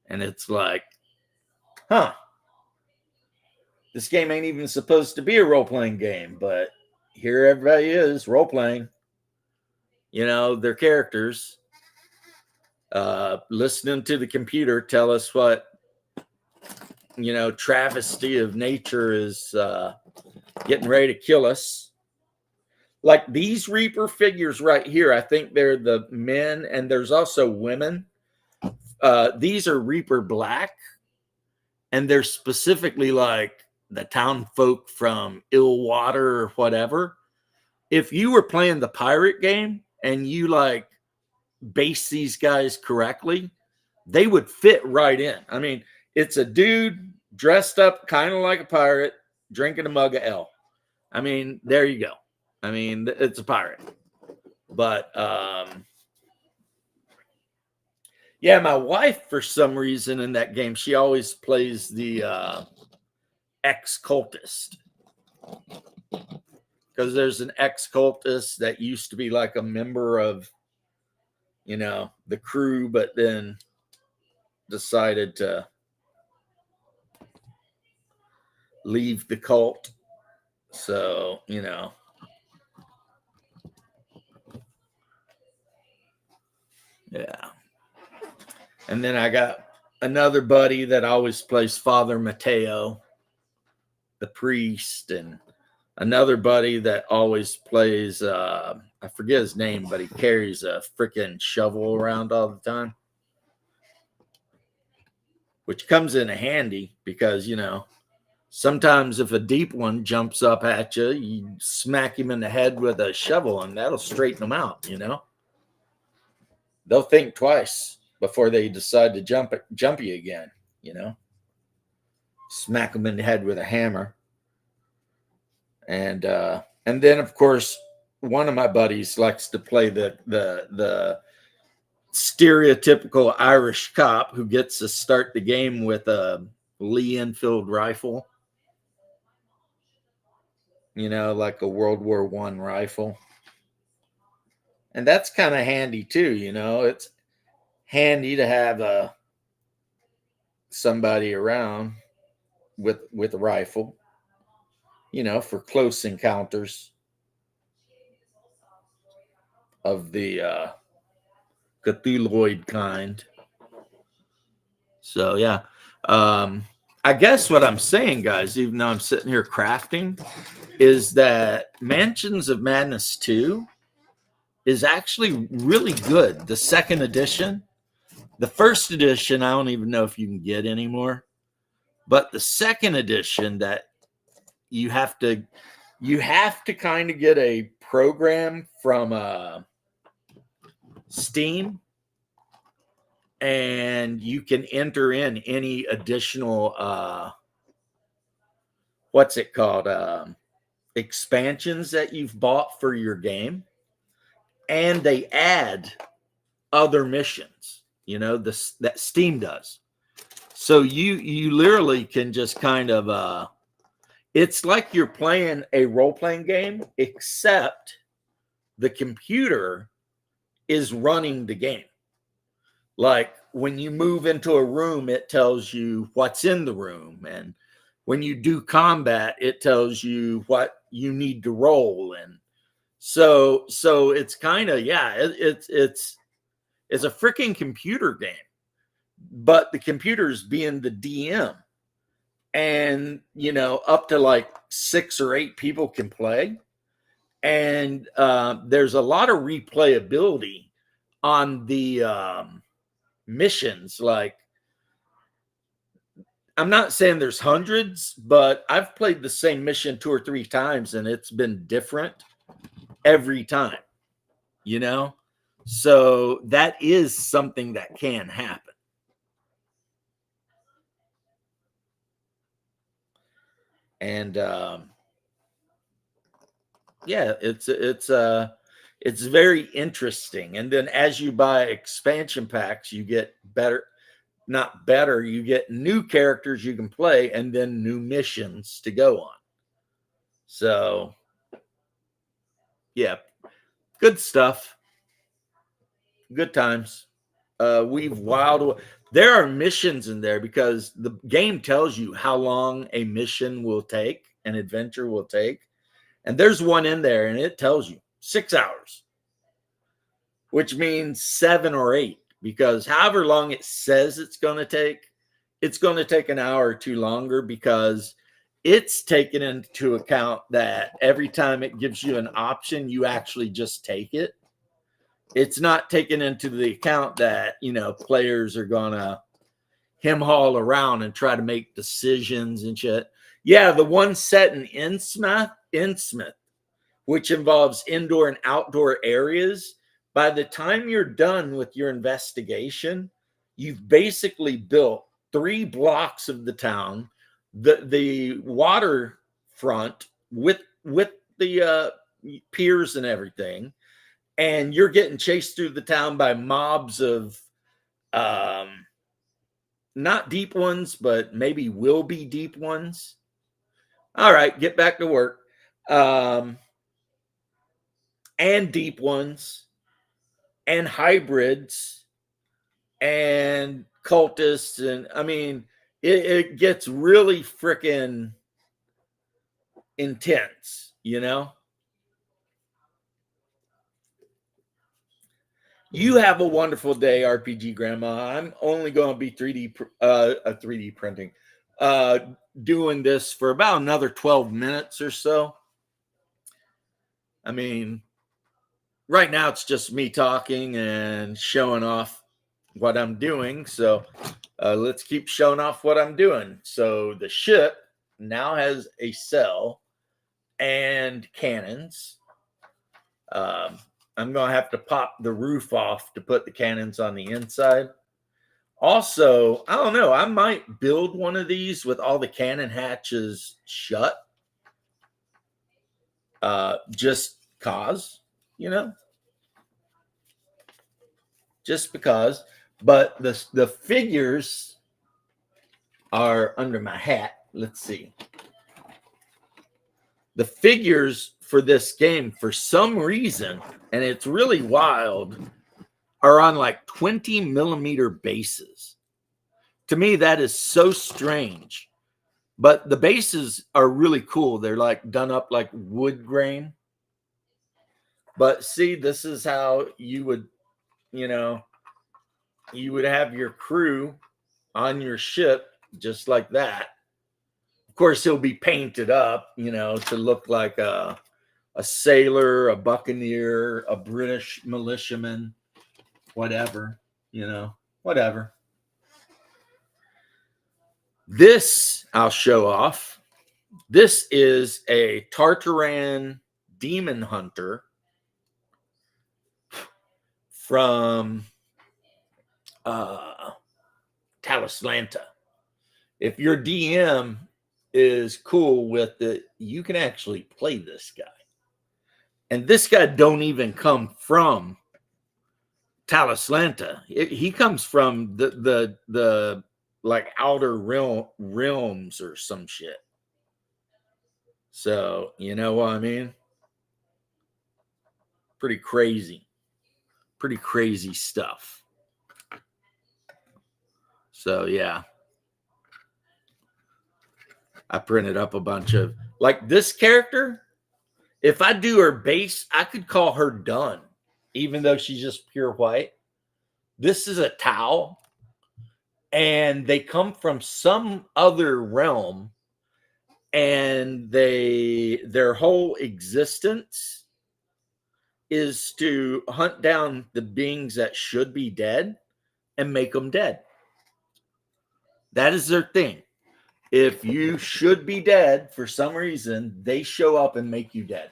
Speaker 1: and it's like, huh? This game ain't even supposed to be a role playing game, but here everybody is role playing. You know, their characters, listening to the computer tell us what, you know, travesty of nature is getting ready to kill us. Like these Reaper figures right here, I think they're the men, and there's also women. These are Reaper Black, and they're specifically like the town folk from Illwater or whatever. If you were playing the pirate game and you like base these guys correctly, they would fit right in. I mean, it's a dude dressed up kind of like a pirate, drinking a mug of ale. I mean, there you go. I mean, it's a pirate. But yeah, my wife, for some reason in that game, she always plays the ex-cultist. Because there's an ex-cultist that used to be like a member of, you know, the crew, but then decided to leave the cult. So, you know. Yeah. And then I got another buddy that always plays Father Mateo, the priest, and another buddy that always plays, I forget his name, but he carries a freaking shovel around all the time, which comes in handy because, you know, sometimes if a deep one jumps up at you, you smack him in the head with a shovel and that'll straighten them out, you know. They'll think twice before they decide to jump you again, you know. Smack them in the head with a hammer. And then of course one of my buddies likes to play the stereotypical Irish cop who gets to start the game with a Lee Enfield rifle, you know, like a World War I rifle. And that's kind of handy too, you know. It's handy to have somebody around with a rifle, you know, for close encounters of the Cthulhuoid kind. So yeah, I guess what I'm saying, guys, even though I'm sitting here crafting, is that Mansions of Madness 2 is actually really good. The second edition, the first edition, I don't even know if you can get anymore, but the second edition that you have to kind of get a program from Steam, and you can enter in any additional what's it called, expansions that you've bought for your game, and they add other missions, that Steam does. So you literally can just kind of it's like you're playing a role-playing game, except the computer is running the game. Like when you move into a room, it tells you what's in the room, and when you do combat, it tells you what you need to roll. And so it's kind of, it's a freaking computer game, but the computer's being the DM, and up to like 6 or 8 people can play, and there's a lot of replayability on the missions. Like, I'm not saying there's hundreds, but I've played the same mission 2 or 3 times, and it's been different every time, So that is something that can happen. And it's very interesting. And then as you buy expansion packs, you get not better, you get new characters you can play, and then new missions to go on. So yeah, good stuff. Good times. We've wilded. There are missions in there because the game tells you how long a mission will take, an adventure will take. And there's one in there, and it tells you 6 hours, which means 7 or 8, because however long it says it's going to take an hour or 2 longer, because it's taken into account that every time it gives you an option, you actually just take it. It's not taken into the account that, players are going to hem-haul around and try to make decisions and shit. Yeah, the one set in Innsmouth, which involves indoor and outdoor areas, by the time you're done with your investigation, you've basically built 3 blocks of the town, the waterfront with the piers and everything, and you're getting chased through the town by mobs of not deep ones, but maybe will be deep ones. All right, get back to work. And deep ones, and hybrids, and cultists, and I mean, it gets really freaking intense, You have a wonderful day, RPG Grandma. I'm only going to be 3D printing, doing this for about another 12 minutes or so. I mean, right now it's just me talking and showing off what I'm doing. So let's keep showing off what I'm doing. So the ship now has a cell and cannons. I'm going to have to pop the roof off to put the cannons on the inside. Also, I don't know, I might build one of these with all the cannon hatches shut. Just cause, just because. But the figures are under my hat. Let's see. The figures for this game, for some reason, and it's really wild, are on like 20 millimeter bases. To me, that is so strange. But the bases are really cool. They're like done up like wood grain. But see, this is how you would, you would have your crew on your ship just like that. Of course, he'll be painted up, to look like a sailor, a buccaneer, a British militiaman, whatever, whatever. This I'll show off. This is a Tartaran demon hunter from Talislanta. If your DM is cool with that you can actually play this guy. And this guy don't even come from Talislanta. He comes from the like outer realms or some shit. So, you know what I mean? Pretty crazy stuff. So, yeah. I printed up a bunch of, like, this character. If I do her base, I could call her done, even though she's just pure white. This is a Tau, and they come from some other realm, and their whole existence is to hunt down the beings that should be dead and make them dead. That is their thing. If you should be dead for some reason, they show up and make you dead.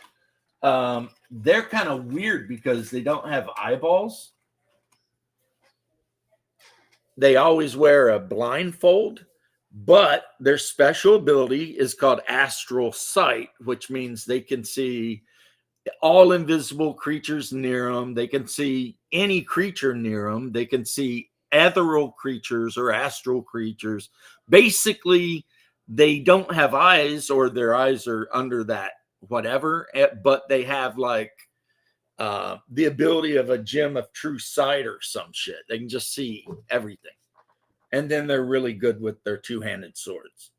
Speaker 1: They're kind of weird because they don't have eyeballs. They always wear a blindfold, but their special ability is called astral sight, which means they can see all invisible creatures near them. They can see any creature near them. They can see ethereal creatures or astral creatures. Basically, they don't have eyes, or their eyes are under that whatever, but they have like the ability of a gem of true sight or some shit. They can just see everything. And then they're really good with their two-handed swords.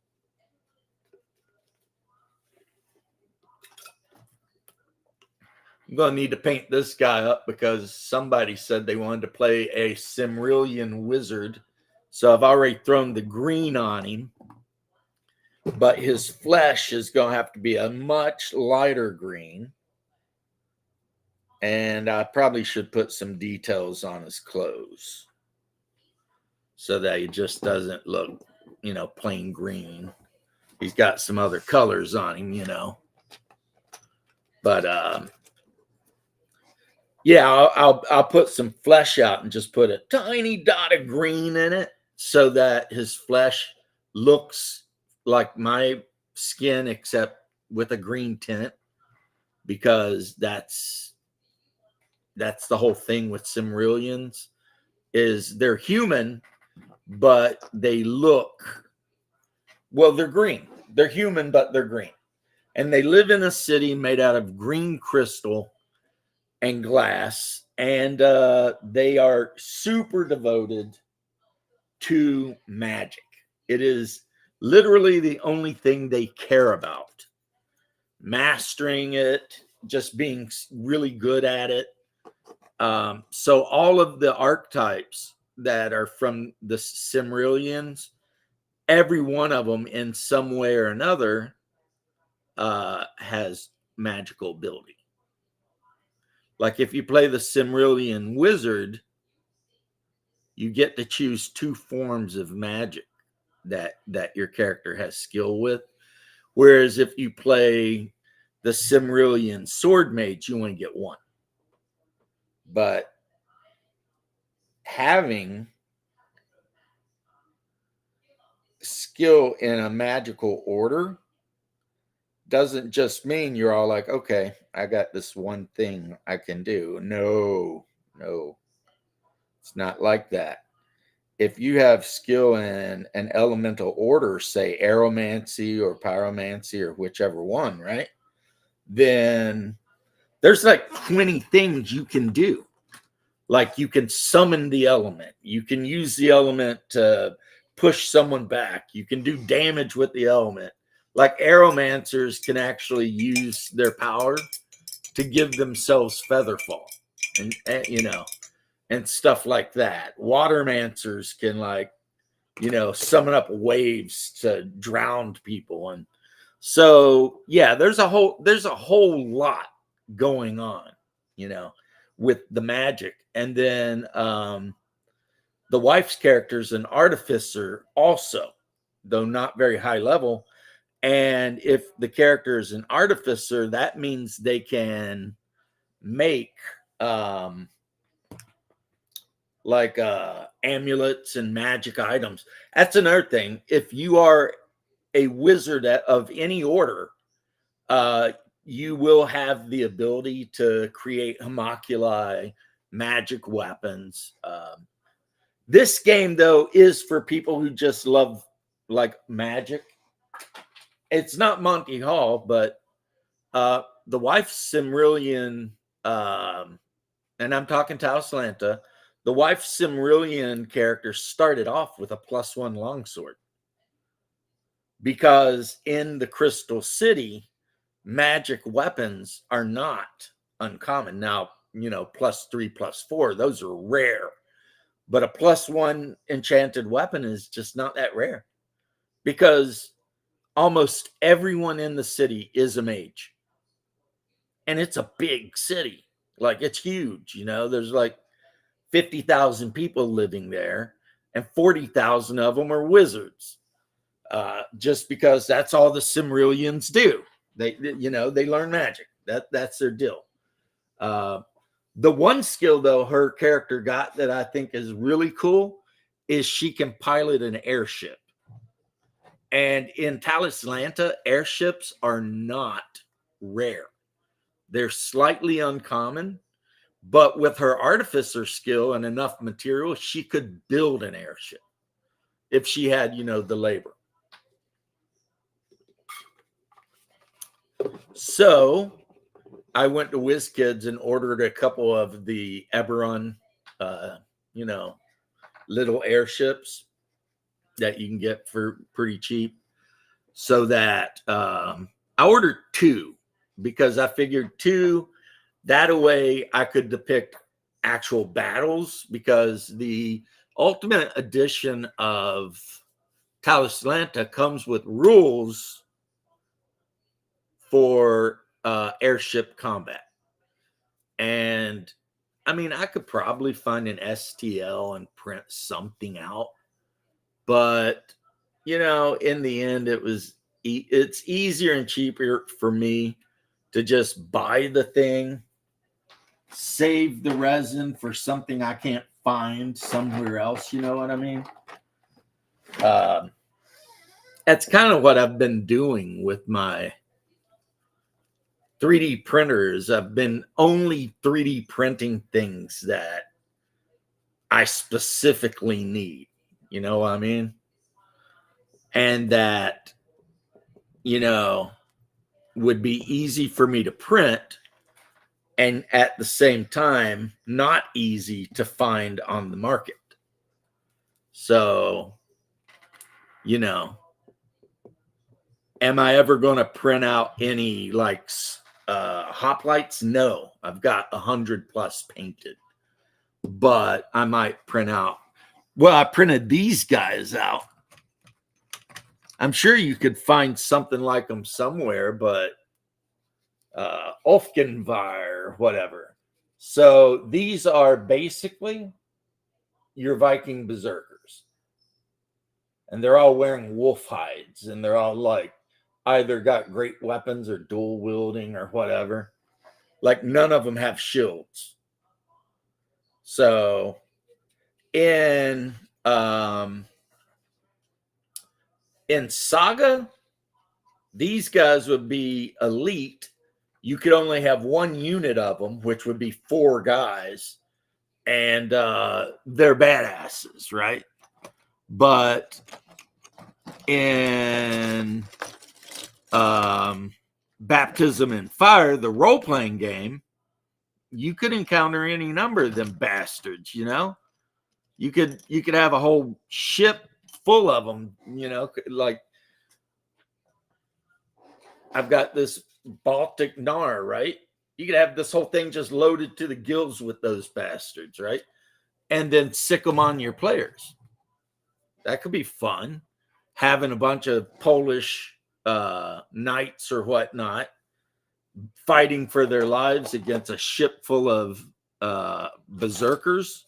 Speaker 1: I'm going to need to paint this guy up because somebody said they wanted to play a Cimmerillion wizard. So I've already thrown the green on him. But his flesh is going to have to be a much lighter green. And I probably should put some details on his clothes so that he just doesn't look, plain green. He's got some other colors on him, But yeah, I'll put some flesh out and just put a tiny dot of green in it so that his flesh looks like my skin, except with a green tint, because that's the whole thing with Cimmerillions is they're human, but they look, well, they're green. They're human, but they're green. And they live in a city made out of green crystal and glass, and they are super devoted to magic. It is literally the only thing they care about. Mastering it, just being really good at it. So all of the archetypes that are from the Cimmerillions, every one of them in some way or another has magical ability. Like if you play the Cimmerillion wizard, you get to choose two forms of magic that your character has skill with. Whereas if you play the Cimmerillion sword mage, you only get one. But having skill in a magical order doesn't just mean you're all like, okay, I got this one thing I can do. No, it's not like that. If you have skill in an elemental order, say aeromancy or pyromancy or whichever one, right? Then there's like 20 things you can do. Like you can summon the element. You can use the element to push someone back. You can do damage with the element. Like aeromancers can actually use their power to give themselves featherfall and and stuff like that. Watermancers can summon up waves to drown people. And so, yeah, there's a whole lot going on, with the magic. And then the wife's character is an artificer also, though not very high level. And if the character is an artificer, that means they can make amulets and magic items. That's another thing. If you are a wizard of any order, you will have the ability to create homoculi, magic weapons. This game, though, is for people who just love like magic. It's not Monty Hall, but the wife's Cimmerillion, and I'm talking Talislanta, the wife's Cimmerillion character started off with a +1 longsword. Because in the Crystal City, magic weapons are not uncommon. Now, +3, +4, those are rare. But a +1 enchanted weapon is just not that rare. Because almost everyone in the city is a mage. And it's a big city. Like, it's huge, There's like 50,000 people living there. And 40,000 of them are wizards. Just because that's all the Cimmerillions do. They learn magic. That's their deal. The one skill, though, her character got that I think is really cool is she can pilot an airship. And in Talislanta, airships are not rare. They're slightly uncommon, but with her artificer skill and enough material, she could build an airship if she had, the labor. So I went to WizKids and ordered a couple of the Eberron, little airships that you can get for pretty cheap. So that I ordered 2 because I figured 2, that way I could depict actual battles, because the Ultimate Edition of Talislanta comes with rules for airship combat. And I mean, I could probably find an STL and print something out, but in the end, it's easier and cheaper for me to just buy the thing, save the resin for something I can't find somewhere else. You know what I mean? That's kind of what I've been doing with my 3D printers. I've been only 3D printing things that I specifically need, you know what I mean? And that, would be easy for me to print, and at the same time, not easy to find on the market. So, am I ever going to print out any like hoplites? No, I've got 100+ painted, but I might print out. Well, I printed these guys out. I'm sure you could find something like them somewhere, but Ulfgenvar, whatever. So these are basically your Viking berserkers. And they're all wearing wolf hides, and they're all like either got great weapons or dual wielding or whatever. Like, none of them have shields. So in Saga, these guys would be elite. You could only have 1 unit of them, which would be 4 guys, and they're badasses, right? But in Baptism in Fire, the role-playing game, you could encounter any number of them bastards. You could have a whole ship full of them. Like, I've got this Baltic Nar, right? You could have this whole thing just loaded to the gills with those bastards, right? And then sick them on your players. That could be fun. Having a bunch of Polish knights or whatnot fighting for their lives against a ship full of berserkers.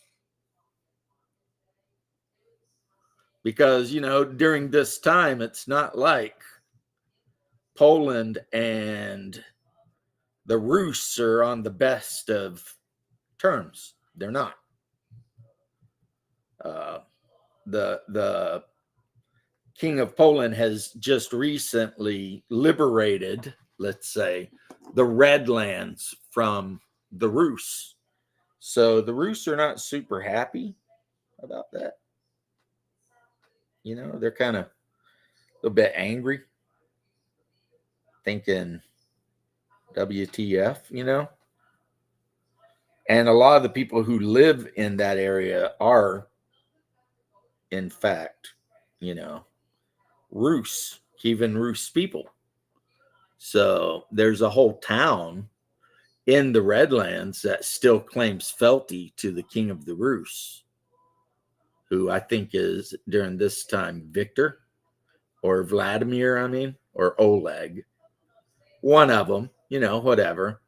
Speaker 1: Because, during this time, it's not like Poland and the Rus are on the best of terms. They're not. The King of Poland has just recently liberated, let's say, the Redlands from the Rus. So the Rus are not super happy about that. You know, they're kind of a little bit angry, thinking WTF, you know? And a lot of the people who live in that area are, in fact, you know, Rus, Kievan Rus people. So there's a whole town in the Redlands that still claims fealty to the king of the Rus, who I think is during this time Victor or Vladimir, or Oleg. One of them, you know, whatever.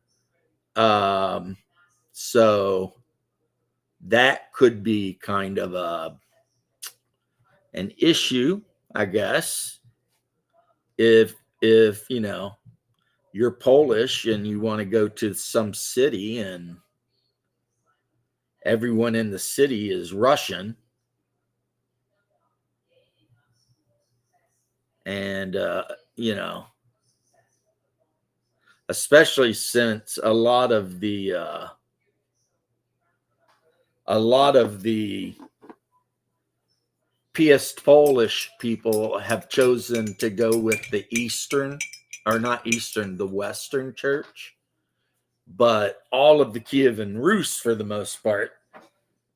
Speaker 1: So that could be kind of an issue, I guess, if you know, you're Polish and you want to go to some city and everyone in the city is Russian, and you know, especially since a lot of the Piast Polish people have chosen to go with the Eastern, or not Eastern, the Western church. But all of the Kievan Rus, for the most part,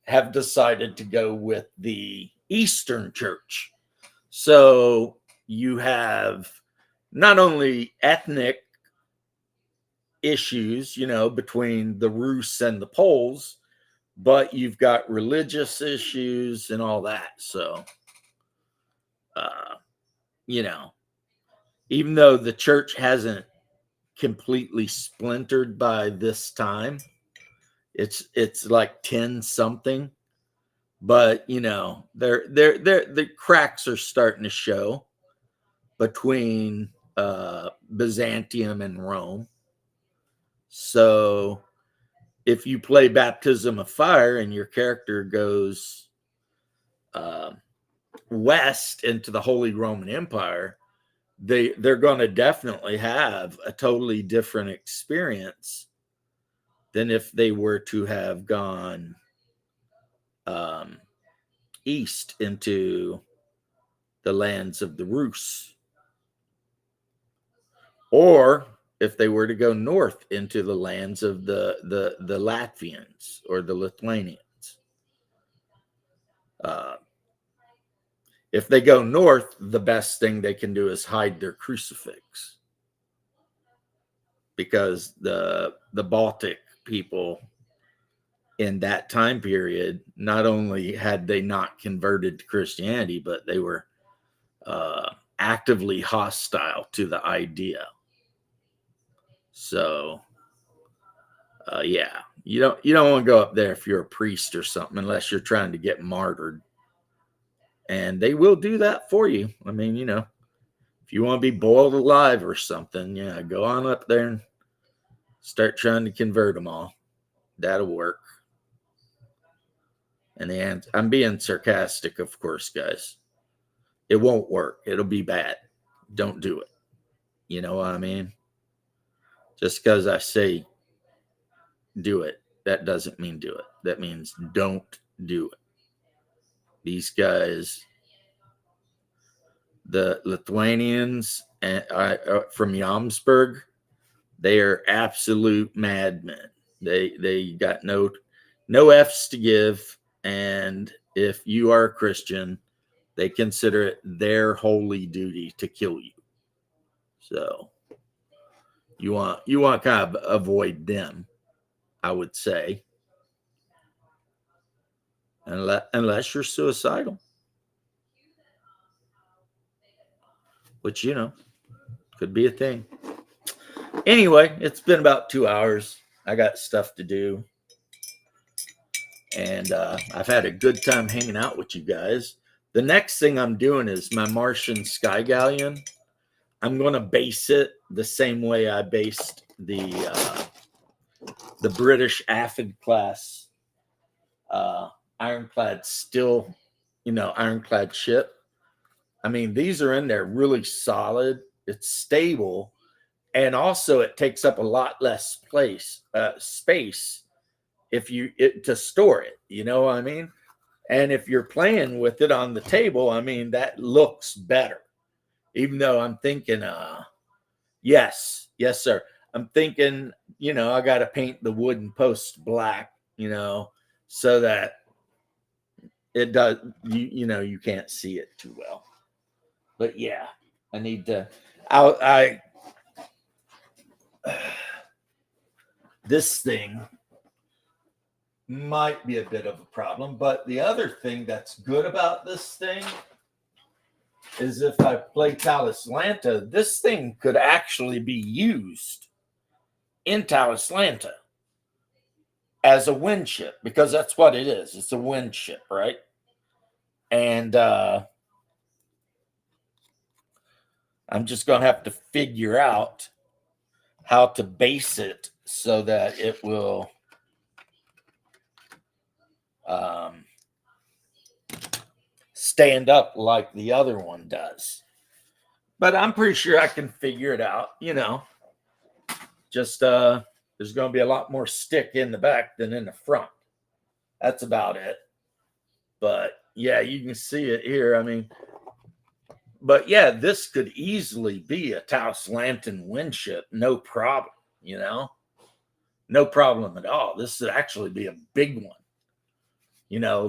Speaker 1: have decided to go with the Eastern church. So you have not only ethnic issues, you know, between the Rus and the Poles, but you've got religious issues and all that. So, you know, even though the church hasn't completely splintered by this time, it's like 10 something, but you know, the cracks are starting to show between Byzantium and Rome. So if you play Baptism of Fire and your character goes west into the Holy Roman Empire, they're going to definitely have a totally different experience than if they were to have gone east into the lands of the Rus, or if they were to go north into the lands of the Latvians or the Lithuanians. If they go north, the best thing they can do is hide their crucifix, because the Baltic people in that time period, not only had they not converted to Christianity, but they were actively hostile to the idea. So, yeah, you don't want to go up there if you're a priest or something, unless you're trying to get martyred. And they will do that for you. I mean, you know, if you want to be boiled alive or something, yeah, go on up there and start trying to convert them all. That'll work. And I'm being sarcastic, of course, guys. It won't work. It'll be bad. Don't do it. You know what I mean? Just because I say do it, that doesn't mean do it. That means don't do it. These guys, the Lithuanians from Jomsburg, they are absolute madmen. They got no F's to give, and if you are a Christian, they consider it their holy duty to kill you. So you want to kind of avoid them, I would say, unless you're suicidal, which, you know, could be a thing. Anyway, it's been about 2 hours. I got stuff to do, and I've had a good time hanging out with you guys. The next thing I'm doing is my Martian Sky Galleon. I'm going to base it the same way I based the British Aphid class ironclad ship. I mean, these are in there really solid. It's stable, and also it takes up a lot less space if to store it. You know what I mean? And if you're playing with it on the table, I mean, that looks better. Even though I'm thinking, yes, sir. I'm thinking, I got to paint the wooden posts black, so that it does, you can't see it too well. But yeah, I need to, this thing might be a bit of a problem. But the other thing that's good about this thing is if I play Talislanta, this thing could actually be used in Talislanta as a wind ship, because that's what it is. It's a wind ship, right? And I'm just going to have to figure out how to base it so that it will stand up like the other one does. But I'm pretty sure I can figure it out, just there's going to be a lot more stick in the back than in the front. That's about it. But yeah, you can see it here. I mean, but yeah, this could easily be a Taos-Lantern wind ship. No problem, no problem at all. This would actually be a big one,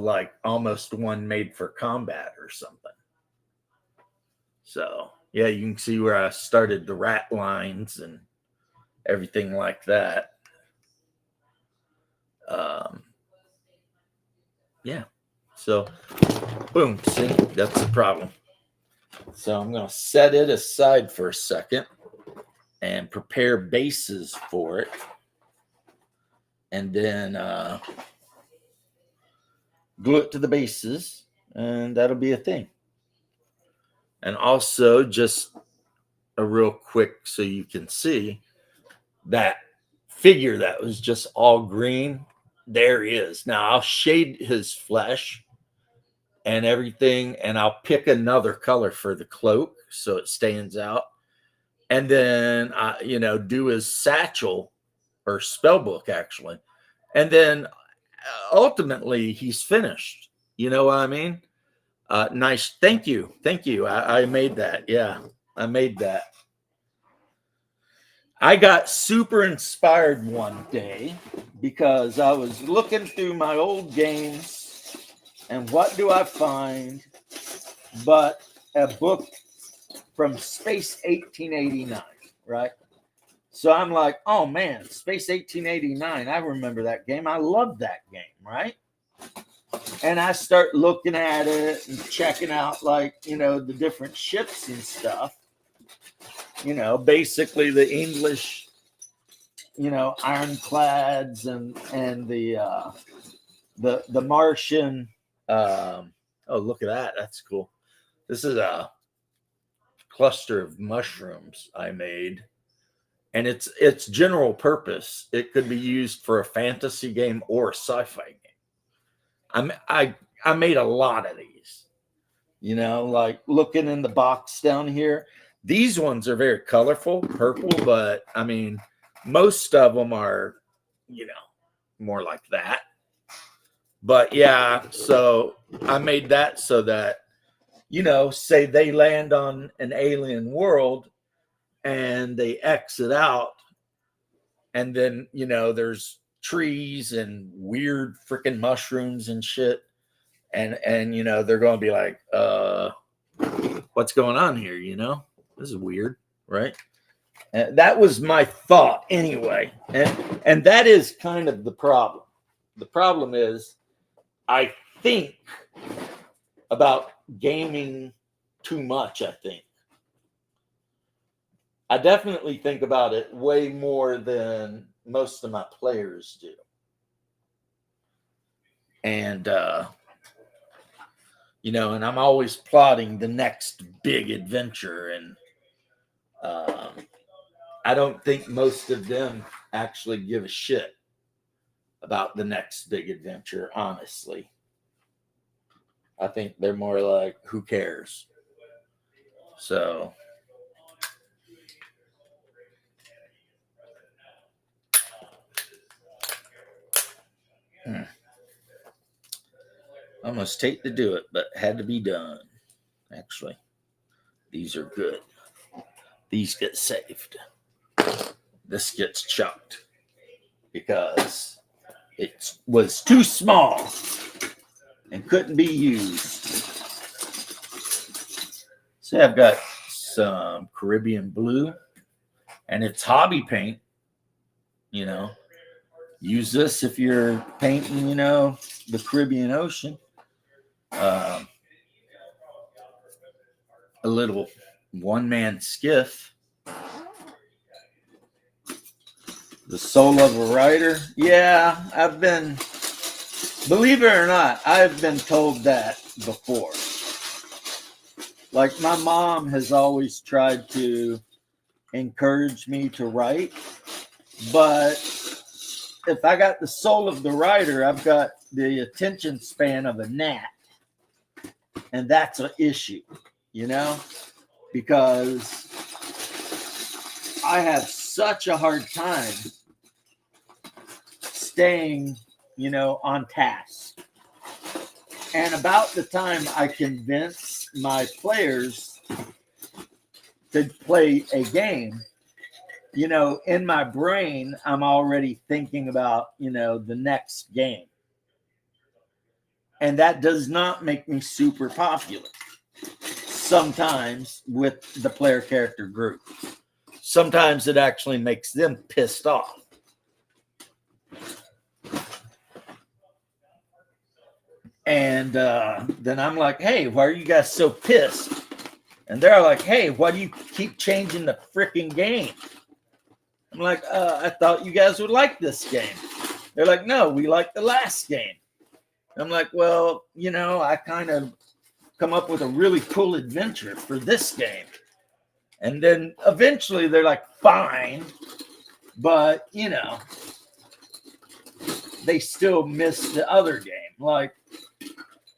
Speaker 1: like almost one made for combat or something. So yeah, you can see where I started the rat lines and everything like that. Yeah. So boom, see, that's the problem. So I'm going to set it aside for a second and prepare bases for it. And then glue it to the bases, and that'll be a thing. And also, just a real quick so you can see that figure that was just all green. There he is. Now I'll shade his flesh and everything, and I'll pick another color for the cloak so it stands out. And then, do his satchel or spell book, actually. And then ultimately he's finished. You know what I mean? Nice. Thank you. I made that. Yeah, I made that. I got super inspired one day because I was looking through my old games, and what do I find but a book from Space 1889, right? So I'm like, oh man, Space 1889. I remember that game. I loved that game, right? And I start looking at it and checking out, the different ships and stuff. Basically the English, ironclads and the Martian. Oh, look at that! That's cool. This is a cluster of mushrooms I made, and it's general purpose. It could be used for a fantasy game or a sci-fi game. I made a lot of these, like looking in the box down here. These ones are very colorful, purple, but I mean, most of them are, more like that. But yeah, so I made that so that, say they land on an alien world and they exit out, and then, there's trees and weird freaking mushrooms and shit. And they're going to be like, what's going on here? This is weird, right? That was my thought anyway. And that is kind of the problem. The problem is I think about gaming too much, I think. I definitely think about it way more than most of my players do. And, and I'm always plotting the next big adventure. And I don't think most of them actually give a shit about the next big adventure, honestly. I think they're more like, who cares? So almost hate to do it, but had to be done. Actually, these are good. These get saved. This gets chucked because it was too small and couldn't be used. See, I've got some Caribbean blue, and it's hobby paint. You know, use this if you're painting, you know, the Caribbean Ocean. A little one-man skiff. The soul of a writer. Yeah, believe it or not, I've been told that before. Like, my mom has always tried to encourage me to write, but if I got the soul of the writer, I've got the attention span of a gnat. And that's an issue, you know, because I have such a hard time staying, you know, on task. And about the time I convince my players to play a game, you know, in my brain, I'm already thinking about, you know, the next game. And that does not make me super popular sometimes with the player character group. Sometimes it actually makes them pissed off. And then I'm like, hey, why are you guys so pissed? And they're like, hey, why do you keep changing the freaking game? I'm like, I thought you guys would like this game. They're like, no, we like the last game. I'm like, well, you know, I kind of come up with a really cool adventure for this game. And then eventually they're like, fine. But, you know, they still miss the other game. Like,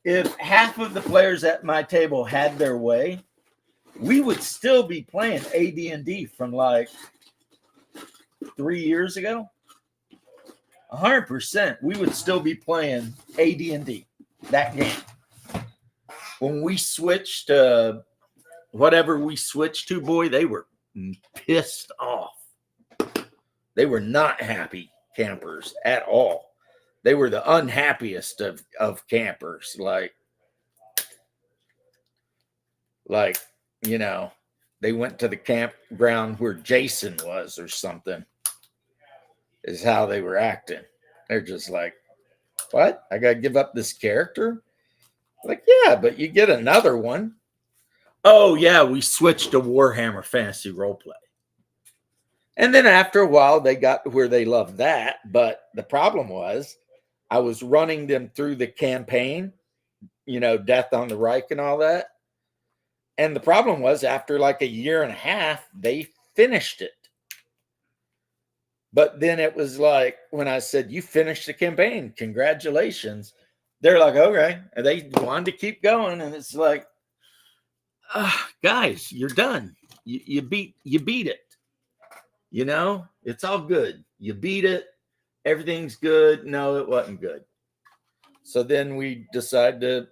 Speaker 1: if half of the players at my table had their way, we would still be playing AD&D from like 3 years ago. 100%, we would still be playing AD&D, that game. When we switched to whatever we switched to, boy, they were pissed off. They were not happy campers at all. They were the unhappiest of campers. Like, you know, they went to the campground where Jason was or something, is how they were acting. They're just like, what? I got to give up this character? Like, yeah, but you get another one. Oh, yeah, we switched to Warhammer Fantasy Roleplay. And then after a while, they got to where they loved that. But the problem was, I was running them through the campaign, you know, Death on the Reich and all that. And the problem was, after like a year and a half, they finished it. But then it was like, when I said, you finished the campaign, congratulations. They're like, okay. And they wanted to keep going. And it's like, guys, you're done. You beat it. You know, it's all good. You beat it. Everything's good. No, it wasn't good. So then we decided to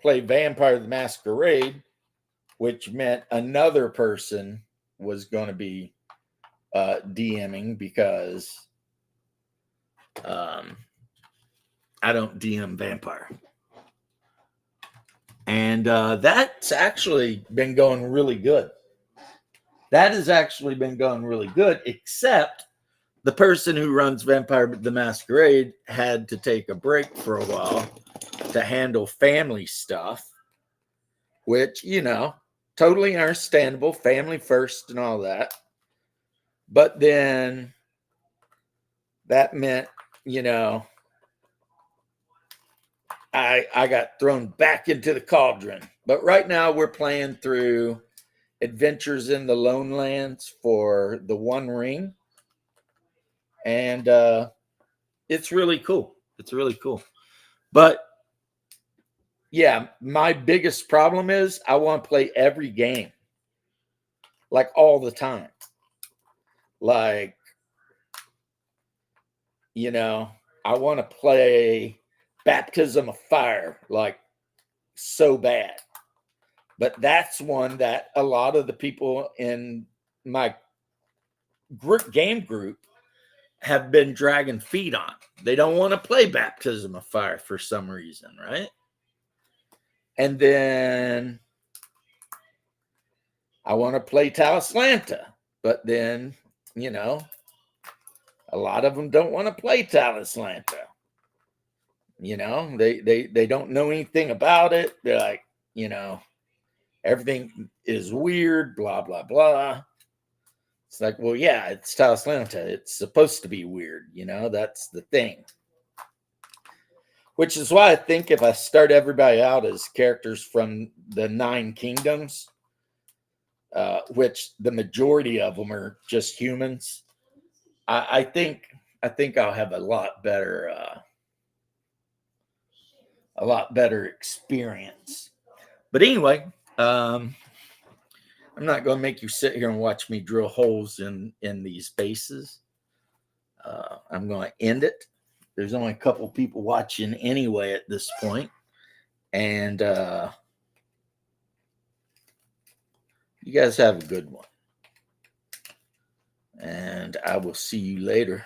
Speaker 1: play Vampire the Masquerade, which meant another person was going to be DMing because I don't DM Vampire. And that's actually been going really good. That has actually been going really good, except the person who runs Vampire the Masquerade had to take a break for a while to handle family stuff, which, you know, totally understandable, family first and all that. But then that meant, you know, I got thrown back into the cauldron. But right now we're playing through Adventures in the Lone Lands for the One Ring. And it's really cool. It's really cool. But yeah, my biggest problem is I want to play every game, like all the time. Like, you know, I want to play Baptism of Fire like so bad. But that's one that a lot of the people in my game group have been dragging feet on. They don't want to play Baptism of Fire for some reason, right? And then I want to play Talislanta, but then, you know, a lot of them don't want to play Talislanta. You know, they don't know anything about it. They're like, you know, everything is weird, blah, blah, blah. It's like, well, yeah, it's Talislanta. It's supposed to be weird, you know, that's the thing. Which is why I think if I start everybody out as characters from the 9 kingdoms, which the majority of them are just humans, I think I'll have a lot better experience. But anyway, I'm not going to make you sit here and watch me drill holes in these bases. I'm going to end it. There's only a couple people watching anyway at this point. And you guys have a good one. And I will see you later.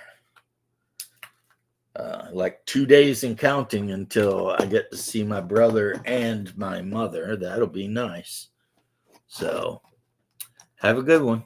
Speaker 1: Like 2 days and counting until I get to see my brother and my mother. That'll be nice. So have a good one.